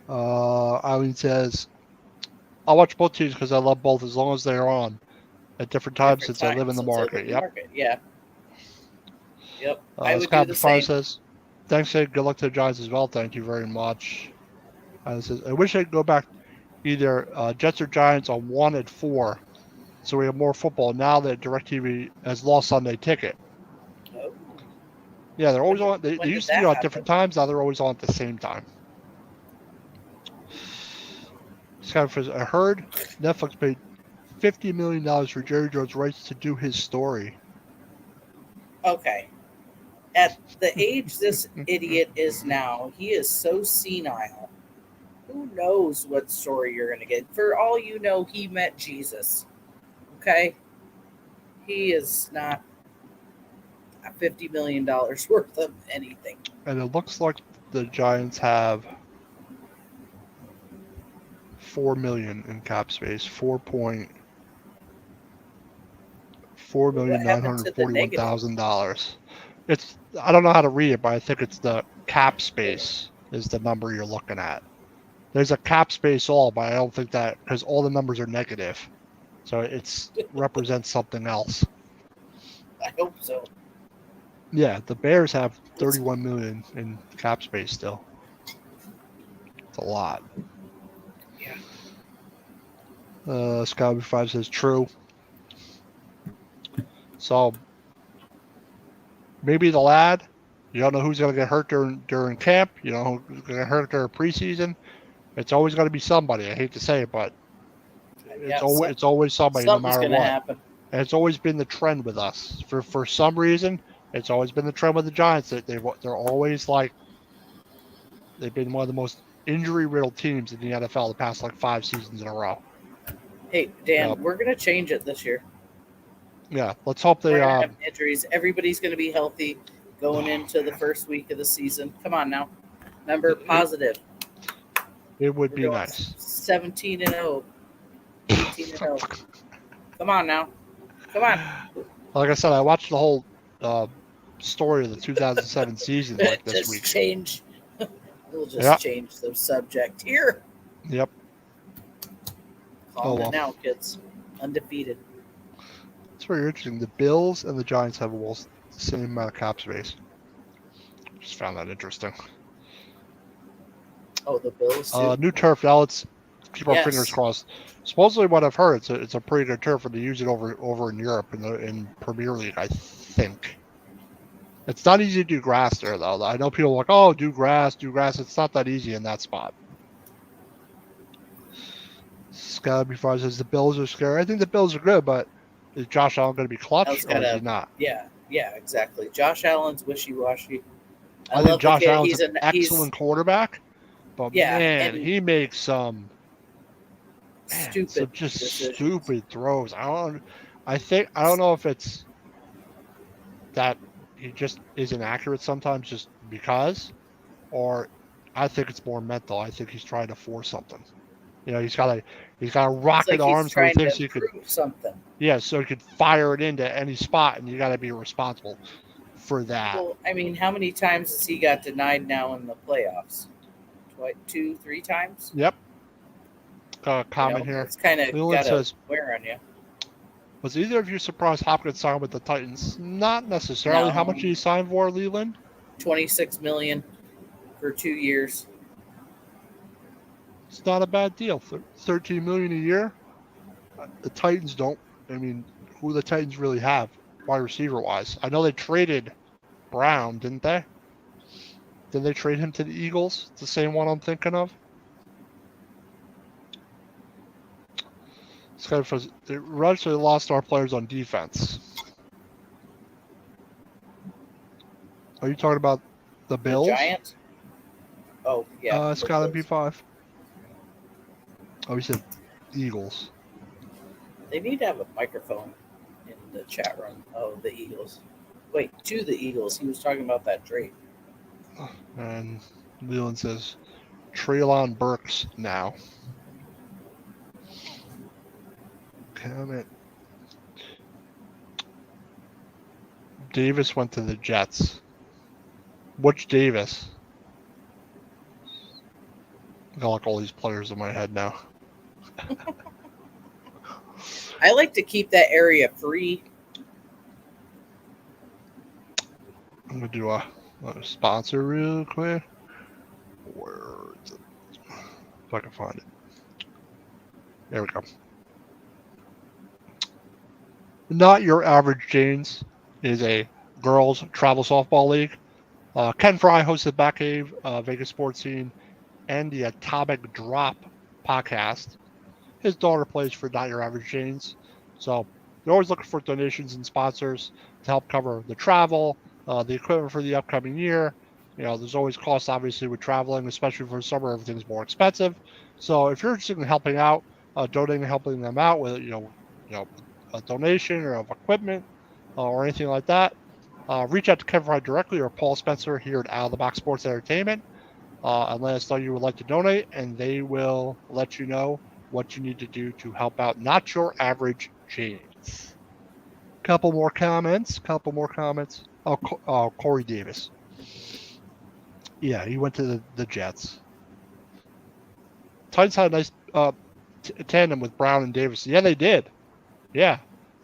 Eileen says, I watch both teams because I love both as long as they're on at different times since I live in the market. Yep. Yeah. Yep. I would do the same. Scott says, thanks, Ed. Good luck to the Giants as well. Thank you very much. Says, I wish I could go back either Jets or Giants on 1 and 4 so we have more football now that DirecTV has lost Sunday Ticket. Oh. Yeah, they're always on. They used to be on at different times. Now they're always on at the same time. I heard Netflix paid $50 million for Jerry Jones' rights to do his story. Okay. At the age this idiot is now, he is so senile. Who knows what story you're going to get? For all you know, he met Jesus. Okay? He is not $50 million worth of anything. And it looks like the Giants have $4 million in cap space. What happened to the negative? $4,941,000. It's I don't know how to read it, but I think it's the cap space is the number you're looking at. There's a cap space all, but I don't think that because all the numbers are negative, so it's represents something else. I hope so. Yeah, the Bears have 31 million in cap space still. It's a lot. Yeah. Scott 5 says true. So maybe the lad. You don't know who's going to get hurt during camp. You know who's going to get hurt during preseason. It's always going to be somebody. I hate to say it, but it's always somebody, no matter gonna what. Happen. And it's always been the trend with us. For some reason, it's always been the trend with the Giants that they're always like they've been one of the most injury-riddled teams in the NFL the past like 5 seasons in a row. Hey Dan, we're gonna change it this year. Yeah, let's hope they we're gonna have injuries. Everybody's gonna be healthy going into the first week of the season. Come on now, remember positive. It would be nice. 17-0, 18-0. Come on now, come on. Like I said, I watched the whole story of the 2007 season like this week. We'll just change the subject here. Yep. Calm it now, kids. Undefeated. It's very interesting. The Bills and the Giants have almost the same amount of cap space. Just found that interesting. Oh, the Bills too. New turf. Now let's keep our fingers crossed. Supposedly, what I've heard, it's a pretty good turf, and they use it over in Europe in Premier League, I think. It's not easy to do grass there, though. I know people are like, oh, do grass. It's not that easy in that spot. Scott before says the Bills are scary. I think the Bills are good, but is Josh Allen going to be clutch or is he not? Yeah, exactly. Josh Allen's wishy-washy. I think Josh Allen's an excellent quarterback, but man, he makes some stupid throws. I don't know if it's that he just isn't accurate sometimes just because, or I think it's more mental. I think he's trying to force something. You know, he's got rocket arms so he thinks he could something. Yeah, so he could fire it into any spot, and you got to be responsible for that. Well, I mean, how many times has he got denied now in the playoffs? 2, 3 times? Yep. Comment here. It's kind of got to wear on you. Was either of you surprised Hopkins signed with the Titans? Not necessarily. No. How much did he sign for, Leland? $26 million for 2 years. It's not a bad deal. $13 million a year. The Titans don't. I mean, who do the Titans really have, wide receiver wise? I know they traded Brown, didn't they? Did they trade him to the Eagles? It's the same one I'm thinking of. They actually lost our players on defense. Are you talking about the Bills? The Giants? Oh, yeah. It's got to be 5. Oh, he said Eagles. They need to have a microphone in the chat room. Oh, the Eagles. Wait, to the Eagles. He was talking about that trade. And Leland says, Treylon Burks now. Comment. Davis went to the Jets. Which Davis? I got like all these players in my head now. I like to keep that area free. I'm going to do a sponsor real quick. Where is it? If I can find it. There we go. Not Your Average Janes is a girls travel softball league. Ken Fry hosted Batcave, Vegas Sports Scene, and the Atomic Drop podcast. His daughter plays for Not Your Average Janes. So they're always looking for donations and sponsors to help cover the travel, the equipment for the upcoming year. You know, there's always costs, obviously, with traveling, especially for summer. Everything's more expensive. So if you're interested in helping out, donating, helping them out with, a donation or of equipment or anything like that, reach out to Kevin Fry directly or Paul Spencer here at Out of the Box Sports Entertainment. and let us know you would like to donate, and they will let you know what you need to do to help out Not Your Average James. Couple more comments. Oh, Corey Davis. Yeah, he went to the Jets. Titans had a nice tandem with Brown and Davis. Yeah, they did. Yeah,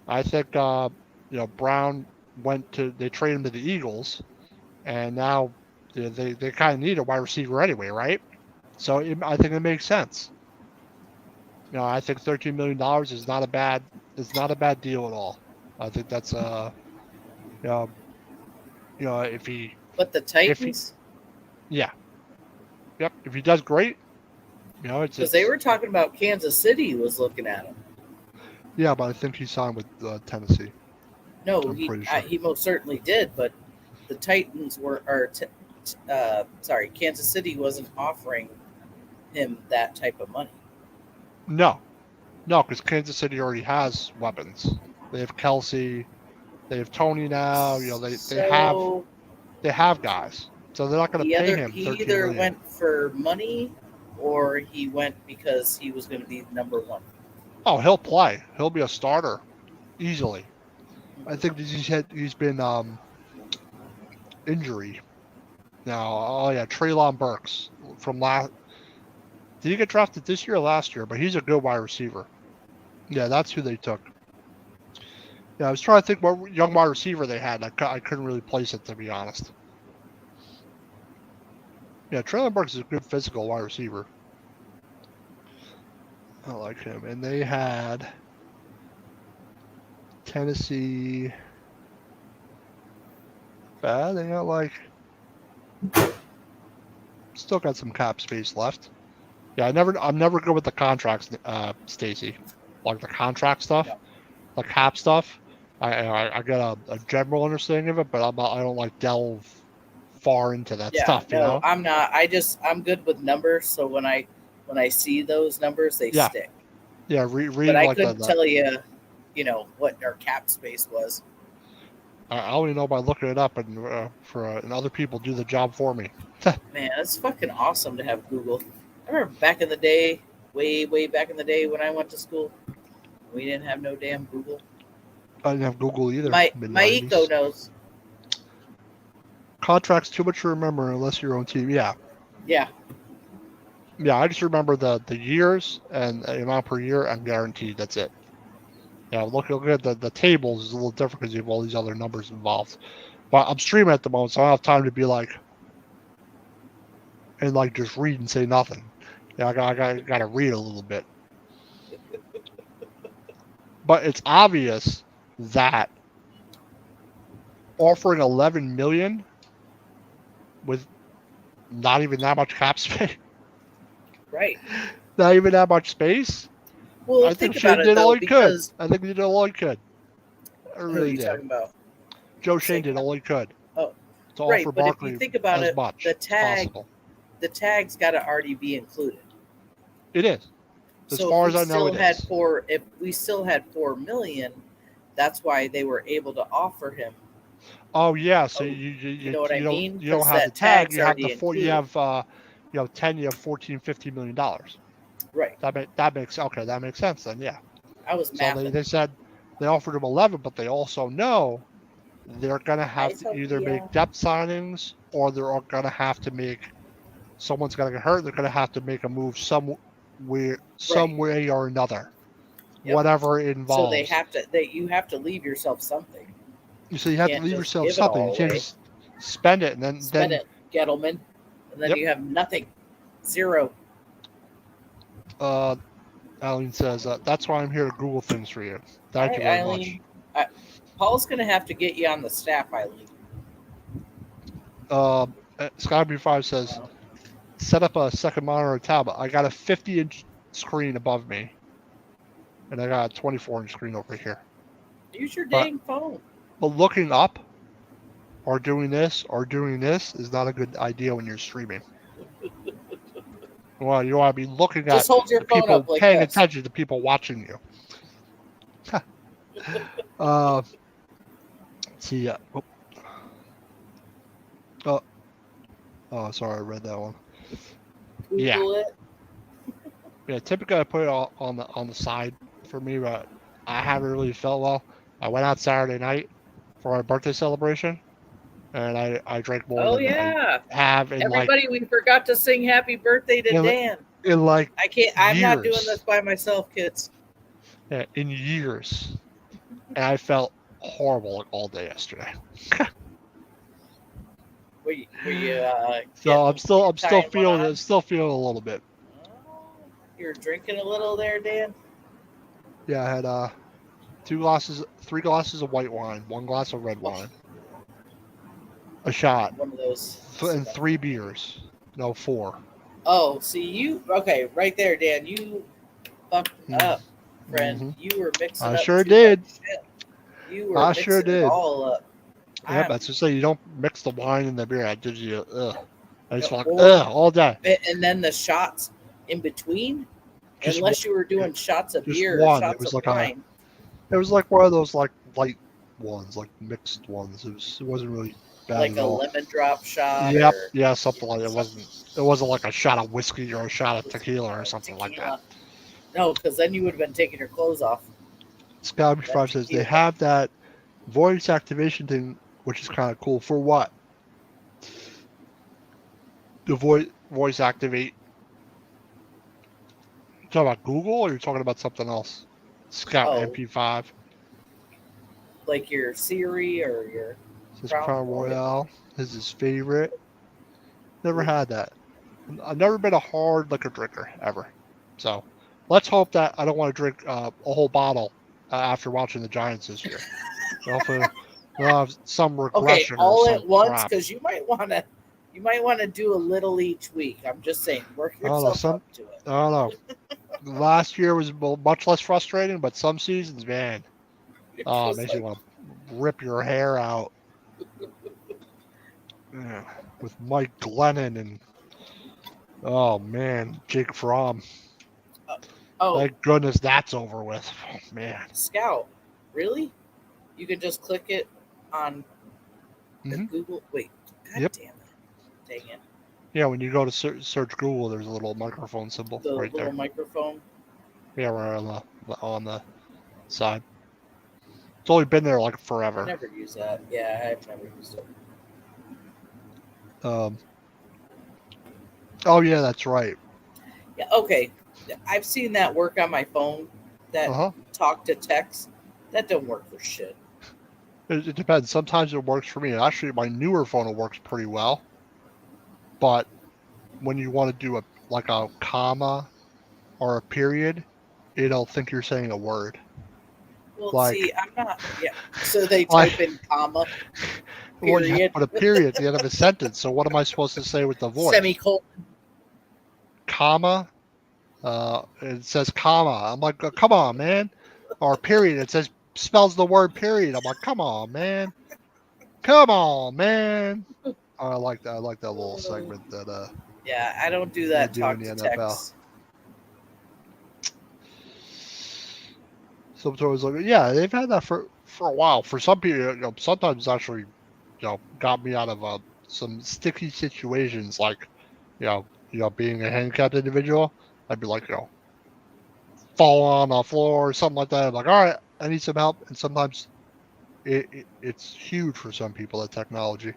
I think Brown they traded him to the Eagles, and now they kind of need a wide receiver anyway, right? So I think it makes sense. I think $13 million is not a bad deal at all. I think that's you know, if he But the if he Titans, yeah, yep, if he does great, because they it's were talking about Kansas City was looking at him. yeah, but I think he signed with Tennessee. No, I'm pretty sure. he most certainly did, but the Titans Kansas City wasn't offering him that type of money. No, because Kansas City already has weapons. They have Kelsey, they have Tony now. So they have guys, so they're not going to pay him he 13 either million. went for money or he went because he was going to be number one. Oh, he'll play. He'll be a starter easily. I think he's been injury now. Oh yeah, Treylon Burks from last. Did he get drafted this year or last year? But he's a good wide receiver. Yeah, that's who they took. Yeah, I was trying to think what young wide receiver they had. I couldn't really place it, to be honest. Yeah, Treylon Burks is a good physical wide receiver. I like him. And they had Tennessee. Bad. They got still got some cap space left. Yeah, I'm never good with the contracts, Stacy. Like the contract stuff, the cap stuff. I get a general understanding of it, but I don't delve far into that stuff. No, I'm not. I'm good with numbers, so when I see those numbers, they stick. Yeah, reading but I couldn't tell you, what our cap space was. I only know by looking it up and and other people do the job for me. Man, it's fucking awesome to have Google. I remember back in the day, way back in the day when I went to school, we didn't have no damn Google. I didn't have Google either. My Eco knows. Contracts too much to remember unless you're on TV. Yeah. Yeah. Yeah, I just remember the years and the amount per year and guaranteed. That's it. Yeah, look at the tables is a little different because you have all these other numbers involved. But I'm streaming at the moment, so I don't have time to be and just read and say nothing. Yeah, I got to read a little bit. But it's obvious that offering $11 million with not even that much cap space, right? Not even that much space. Well, I think Shane did all he could. I think he did all he could. I really did. Talking about? Joe Shane did all he could. Oh, to offer but Barkley if you think about it, the tag's got to already be included. It is. As far as I know, it is. If we still had $4 million, that's why they were able to offer him. Oh yeah, so you know what I mean? You don't have the tag. You have the four. You have 10. You have $14-15 million. Right. That makes sense then. Yeah. I was mapping. So they said they offered him 11, but they also know they're gonna have to either make depth signings or they're gonna have to make someone's gonna get hurt. They're gonna have to make a move some way or another, whatever it involves. So they have to. You have to leave yourself something. So you have to leave yourself something. You can't just spend it and then spend it, Gettleman, and then you have nothing, zero. Eileen says that's why I'm here to Google things for you. Thank you very much. Paul's gonna have to get you on the staff, Eileen. Skyby5 says, set up a second monitor tablet. I got a 50-inch screen above me, and I got a 24-inch screen over here. Use your dang phone. But looking up or doing this is not a good idea when you're streaming. Well, you want to be looking at the people paying attention to people watching you. Let's see. Oh, sorry, I read that one. Yeah. Google it. Yeah, typically I put it on the side for me, but I haven't really felt well. I went out Saturday night for our birthday celebration, and I drank more Oh than I yeah. have Everybody, we forgot to sing happy birthday to in, Dan. in like I can't. I'm not doing this years. by myself, kids. Yeah, in years, and I felt horrible like all day yesterday. Were you So getting I'm tying one on? still feeling a little bit. Oh, you're drinking a little there, Dan. Yeah, I had 3 glasses of white wine, 1 glass of red wine, a shot, One of those. and 3 beers. No, 4. Oh, see you. Okay, right there, Dan. You fucked up, friend. Mm-hmm. You were mixing I up sure too much did. shit. You were I sure mixing it did. all up. Yep, I'm that's just say you don't mix the wine and the beer. I gives you ugh. I just feel like or ugh all day. and then the shots in between. Just Unless you were yeah, doing shots of just beer or one. shots of wine, It was like one of those like light ones, like mixed ones. It wasn't really bad like at a all. lemon drop shot Yep, or yeah, something like it something. wasn't like a shot of whiskey or a shot of tequila or something like that. Tequila. No, because then you would have been taking your clothes off. Scotty That Five says they tequila. have that voice activation thing, which is kind of cool. For what? The voice activate. You talking about Google or you're talking about something else? Scout Oh, MP5. like your Siri or your Says Crown. Crown Oh, yeah. Royale is his favorite. Never had that. I've never been a hard liquor drinker ever. So let's hope that I don't want to drink a whole bottle after watching the Giants this year. Hopefully, we'll have some Okay, regression or all some at once, crap. because you might want to do a little each week. I'm just saying, work I don't know. yourself up to it. I don't know. Last year was much less frustrating, but some seasons, man, it Just makes you like, want to rip your hair out. Yeah, with Mike Glennon and oh man, Jake Fromm. oh, Thank goodness that's over with. Oh, man. Scout, really? You can just click it on the Hmm. Google. Wait, god Yep. damn it! Dang it! Yeah, when you go to search Google, there's a little microphone symbol The right little there. microphone. Yeah, right on the side. It's only been there like I forever. never use that. Yeah, I've never used it. Um. Oh yeah, that's right. Yeah, okay. I've seen that work on my phone. That Uh huh. talk to text. That don't work for shit. It depends. Sometimes it works for me. Actually, my newer phone it works pretty well. But when you want to do a comma or a period, it'll think you're saying a word. Well, Like see, I'm not. Yeah. So they like type in comma, well, you have to period, put a period at the end of a sentence. So what am I supposed to say with the voice? semicolon. Comma. It says comma. I'm like, come on, man. Or period. It says spells the word period. I'm like, come on, man. Come on, man. I like that. I like that little segment that Yeah, I don't do they that do in talk the to NFL. text. Sometimes like, yeah, they've had that for a while. For some people, sometimes it's actually, got me out of some sticky situations, like, being a handicapped individual. I'd be like, fall on the floor or something like that. I'm like, all right, I need some help. And sometimes it's huge for some people, that technology.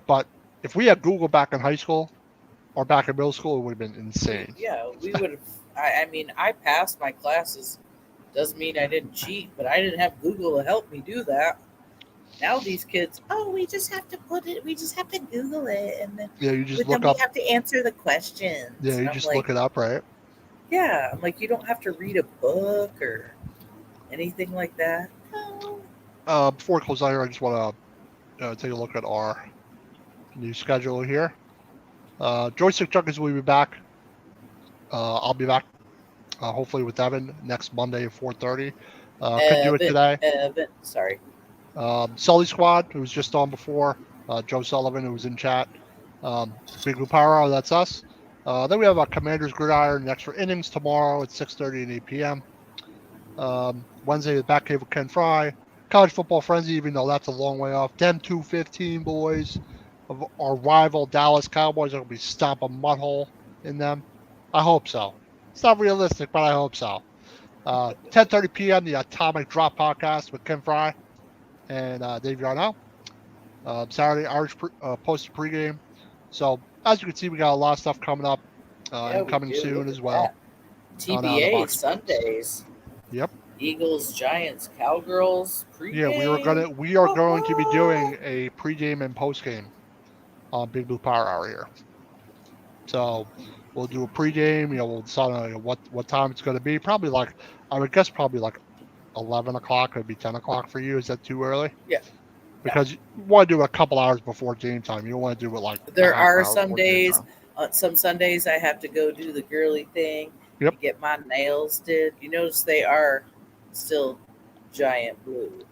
But if we had Google back in high school or back in middle school, it would have been insane. We would have. I mean, I passed my classes. Doesn't mean I didn't cheat, but I didn't have Google to help me do that. Now these kids, oh, we just have to put it. We just have to Google it, and then Yeah, you just then look we up. have to answer the questions. Yeah, And you I'm just like, look it up, right? yeah, I'm like, you don't have to read a book or anything like that. No. Before we close out here, I just want to take a look at our new schedule here. Joystick Junkies will be back. I'll be back, hopefully with Evan next Monday at 4:30. Couldn't do it today. Evan, sorry. Sully Squad, who was just on before. Joe Sullivan, who was in chat. Big Blue Power, that's us. Then we have a Commander's Gridiron, the extra innings tomorrow at 6:30 and 8 p.m. Wednesday, the Back Cave with Ken Fry. College Football Frenzy, even though that's a long way off. Dem 215, boys. of our rival Dallas Cowboys are going to be stomp a mud hole in them? I hope so. It's not realistic, but I hope so. 10:30 p.m. the Atomic Drop podcast with Ken Fry and Dave Yarnell. Saturday Irish posted pregame. So as you can see, we got a lot of stuff coming up Yeah, and we coming do. soon Look as at well that. on the TBA Box Sports. Sundays. Yep. Eagles, Giants, Cowgirls, Yeah, we pregame. are going to be doing a pregame and postgame on Big Blue Power Hour here. So we'll do a pregame. We'll decide on what time it's going to be. Probably like I would guess probably like 11 o'clock. It'd be 10 o'clock for you. Is that too early? Yeah. Because you want to do it a couple hours before game time. You don't want to do it like a There half are hour some before game days, time. some Sundays I have to go do the girly thing Yep. and get my nails did. You notice they are still giant blue.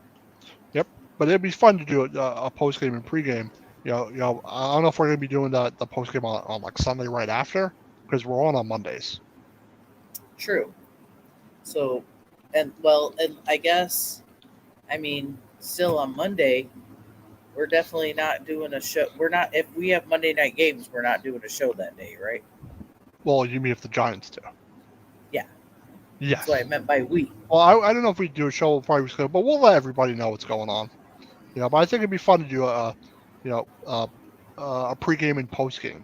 Yep. But it'd be fun to do a post game and pregame. I don't know if we're going to be doing the post game on like Sunday right after because we're on Mondays. True. So, and I guess, I mean, still on Monday, we're definitely not doing a show. We're not, if we have Monday night games, we're not doing a show that day, right? Well, you mean if the Giants do? Yeah. Yes. That's what I meant by we. Well, I don't know if we do a show probably, but we'll let everybody know what's going on. But I think it'd be fun to do a pregame and postgame.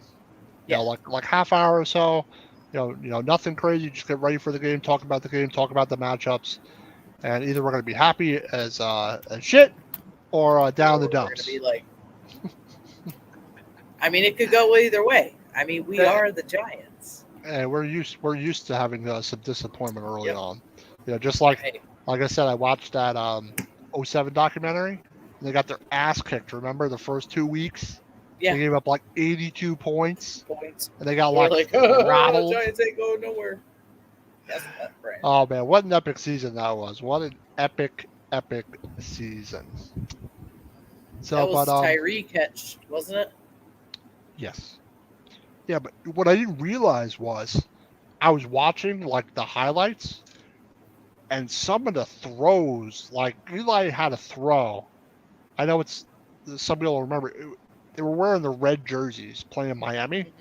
Yeah. Like half hour or so. Nothing crazy. Just get ready for the game. Talk about the game. Talk about the matchups. And either we're gonna be happy as shit, or down the dumps. We're gonna be like, I mean, it could go either way. I mean, we are the Giants, and we're used to having some disappointment early on. Just like I said, I watched that 07 documentary. And they got their ass kicked. Remember the first 2 weeks? Yeah. They gave up like 82 points. And they got rattled. Giants ain't going nowhere. That's right. Oh man, what an epic season that was! What an epic season. So, that was Tyree catch, wasn't it? Yes. Yeah, but what I didn't realize was I was watching like the highlights, and some of the throws, like Eli had a throw. I know it's some people remember. They were wearing the red jerseys playing in Miami,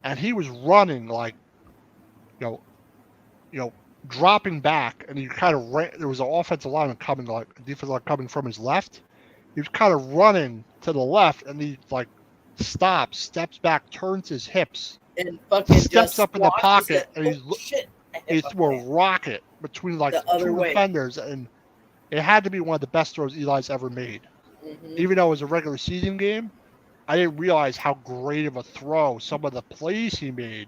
and he was running like, dropping back, and he kind of ran. There was an offensive lineman coming, like a defensive line coming from his left. He was kind of running to the left, and he like stops, steps back, turns his hips, and fucking steps up in the pocket, and he threw a rocket between like two defenders, and it had to be one of the best throws Eli's ever made. Even though it was a regular season game, I didn't realize how great of a throw some of the plays he made,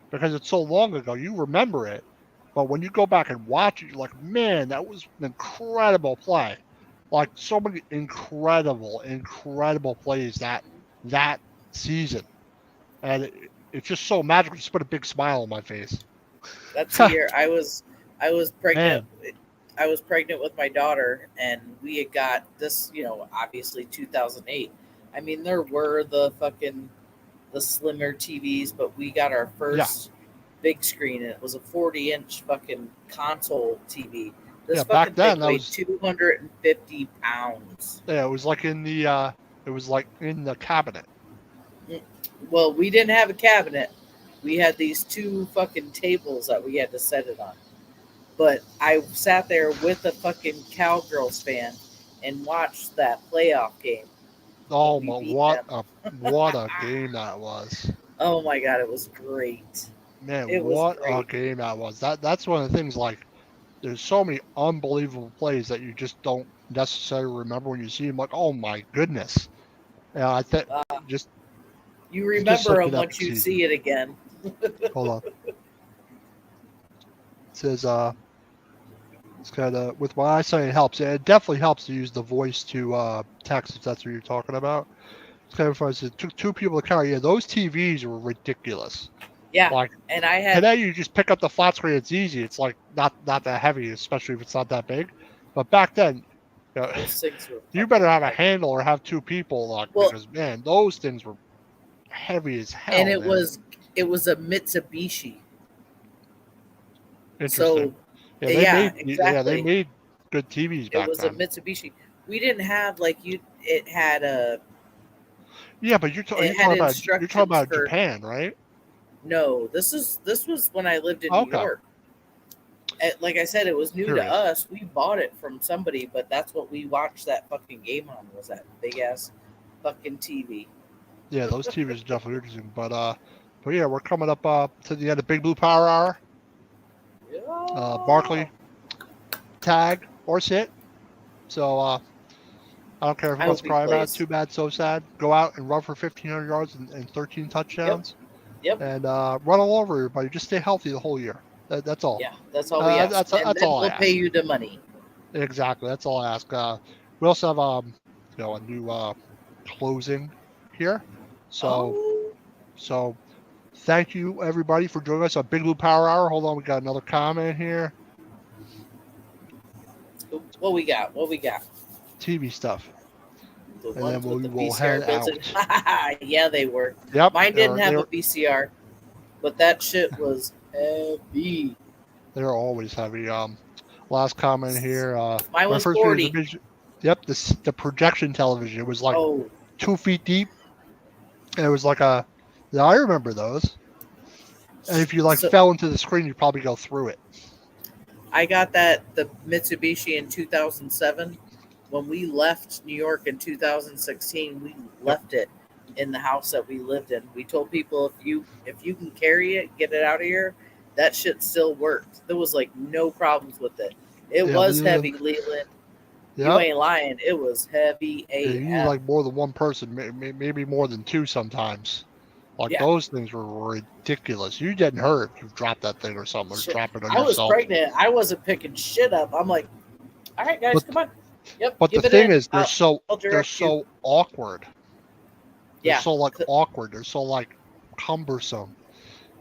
because it's so long ago. You remember it, but when you go back and watch it, you're like, man, that was an incredible play. Like so many incredible plays that season, and it's just so magical. Just put a big smile on my face. That's the year I was pregnant. Man. I was pregnant with my daughter, and we had got this, obviously 2008. I mean, there were the slimmer TVs, but we got our first big screen, and it was a 40-inch fucking console TV. This back then that was 250 pounds. Yeah, it was like in the cabinet. Well, we didn't have a cabinet. We had these two fucking tables that we had to set it on. But I sat there with a fucking Cowgirls fan and watched that playoff game. Oh my! What a game that was! Oh my god, it was great. Man, what a game that was! That's one of the things. Like, there's so many unbelievable plays that you just don't necessarily remember when you see them. Like, oh my goodness! Yeah, I think just you remember them once you see it again. Hold on. It says it's kind of with my eyesight it helps. It definitely helps to use the voice to text if that's what you're talking about. It's kind of fun. It took two people to count. Yeah, those TVs were ridiculous. Yeah, like, and I had today you just pick up the flat screen. It's easy. It's like not that heavy, especially if it's not that big. But back then, you better have a handle or have two people, because man, those things were heavy as hell. And it was a Mitsubishi. Interesting. So, exactly. Yeah, they made good TVs back then. It was a Mitsubishi. We didn't have it had a. Yeah, but you're It talking had about instructions for. Japan, right? No, this was when I lived in New Okay, York. Like I said, it was new to curious. us. We bought it from somebody, but that's what we watched that fucking game on, was that big ass fucking TV. Yeah, those TVs are definitely interesting. But yeah, we're coming up to the end of Big Blue Power Hour. Yeah. Barkley tag or sit. So I don't care if I it was hope he crying about it, plays. too bad, so sad. Go out and run for 1,500 yards and 13 Yep. touchdowns, Yep. and run all over everybody. Just stay healthy the whole year. That's all. Yeah. That's all we ask, and That's then all I we'll pay ask. you the money. Exactly. That's all I ask. We also have a new closing here. So Oh. so thank you everybody for joining us on Big Blue Power Hour. Hold on, we got another comment here. What we got? What we got? TV stuff. The And then ones with the we'll head VCR built in. out. Yeah, they were. Yep. Mine didn't have a VCR, but that shit was heavy. They're always heavy. Last comment here. Mine My was first 40. vision. Yep, the projection television. It was like Oh, 2 feet deep. And it was like a. Yeah, I remember those. And if you like so fell into the screen, you'd probably go through it. I got the Mitsubishi in 2007. When we left New York in 2016, we left it in the house that we lived in. We told people if you can carry it, get it out of here. That shit still worked. There was like no problems with it. It Yeah, was Leland. heavy, Leland. You Yep. ain't lying. It was heavy Yeah, you need AF. like more than one person, maybe more than two sometimes. Like Yeah. those things were ridiculous. You getting hurt if you drop that thing or something, or Shit. drop it on I was yourself. pregnant. I wasn't picking shit up. I'm like, all right, guys, come on. Yep. But give the it thing in. is, I'll they're direct you. so awkward. They're Yeah. so like awkward. They're so like cumbersome.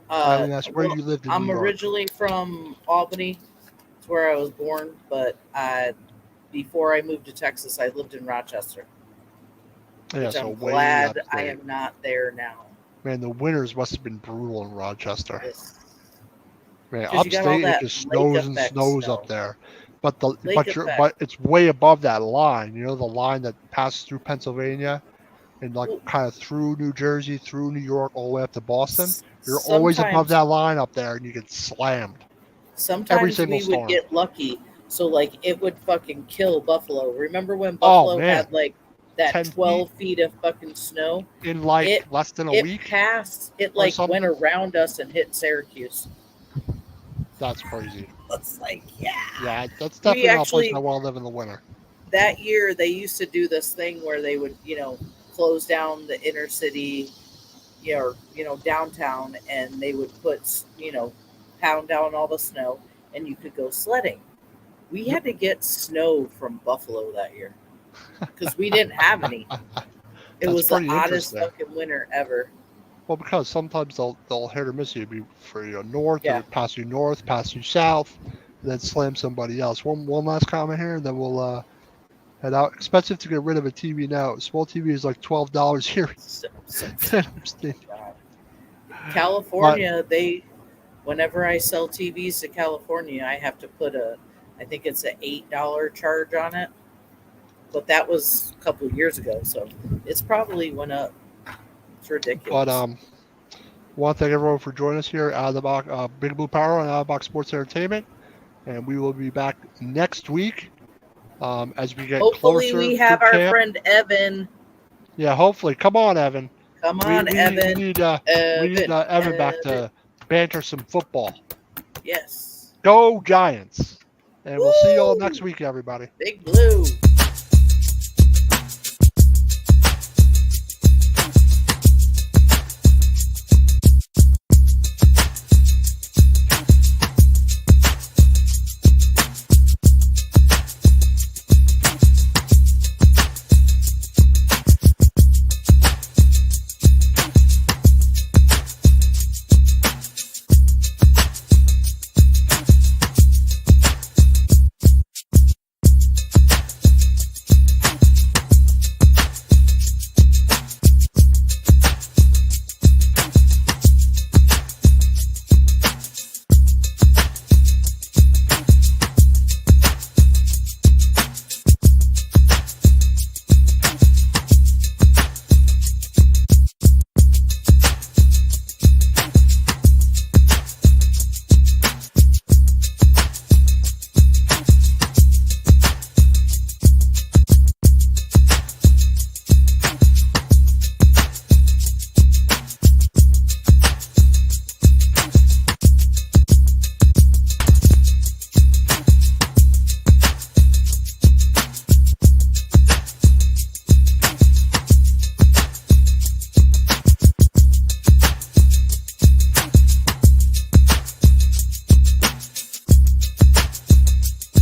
I mean, that's where Well, you lived in I'm New York. originally from Albany. It's where I was born, but before I moved to Texas, I lived in Rochester. Yeah, Which so I'm way glad upstate. I am not there now. Man, the winters must have been brutal in Rochester. Yes. Man, 'Cause you got all upstate it that just lake snows and effect snows snow. up there. But Lake effect. but it's way above that line. You know, the line that passes through Pennsylvania and like Well, kind of through New Jersey, through New York, all the way up to Boston. You're always above sometimes that line up there, and you get slammed every sometimes single we would storm. get lucky. So like it would fucking kill Buffalo. Remember when Oh Buffalo man, had like that 10 feet 12 feet of fucking snow? in like It less than a it week passed. It or like went something. around us and hit Syracuse. That's crazy. It's like, yeah. Yeah, that's We definitely not a place actually I want to live in the winter. that year they used to do this thing where they would, close down the inner city, or downtown, and they would put, pound down all the snow, and you could go sledding. We had to get snow from Buffalo that year because we didn't have any. It That's was the pretty oddest interesting. fucking winter ever. Well, because sometimes they'll hit or miss you. It'd be for north, Yeah. or pass you north, pass you south, and then slam somebody else. One last comment here, and then we'll head out. Expensive to get rid of a TV now. Small TV is like $12 here. California, whenever I sell TVs to California, I have to put I think it's an $8 charge on it. But that was a couple of years ago, so it's probably went up. It's ridiculous. But want to thank everyone for joining us here out of the box, Big Blue Power on Out of the Box Sports Entertainment, and we will be back next week as we get hopefully closer. We have to our camp. friend Evan. Yeah, hopefully. Come on, Evan. Come on, Evan. We need Evan back to banter some football. Yes. Go Giants. And we'll see you all next week, everybody. Big Blue.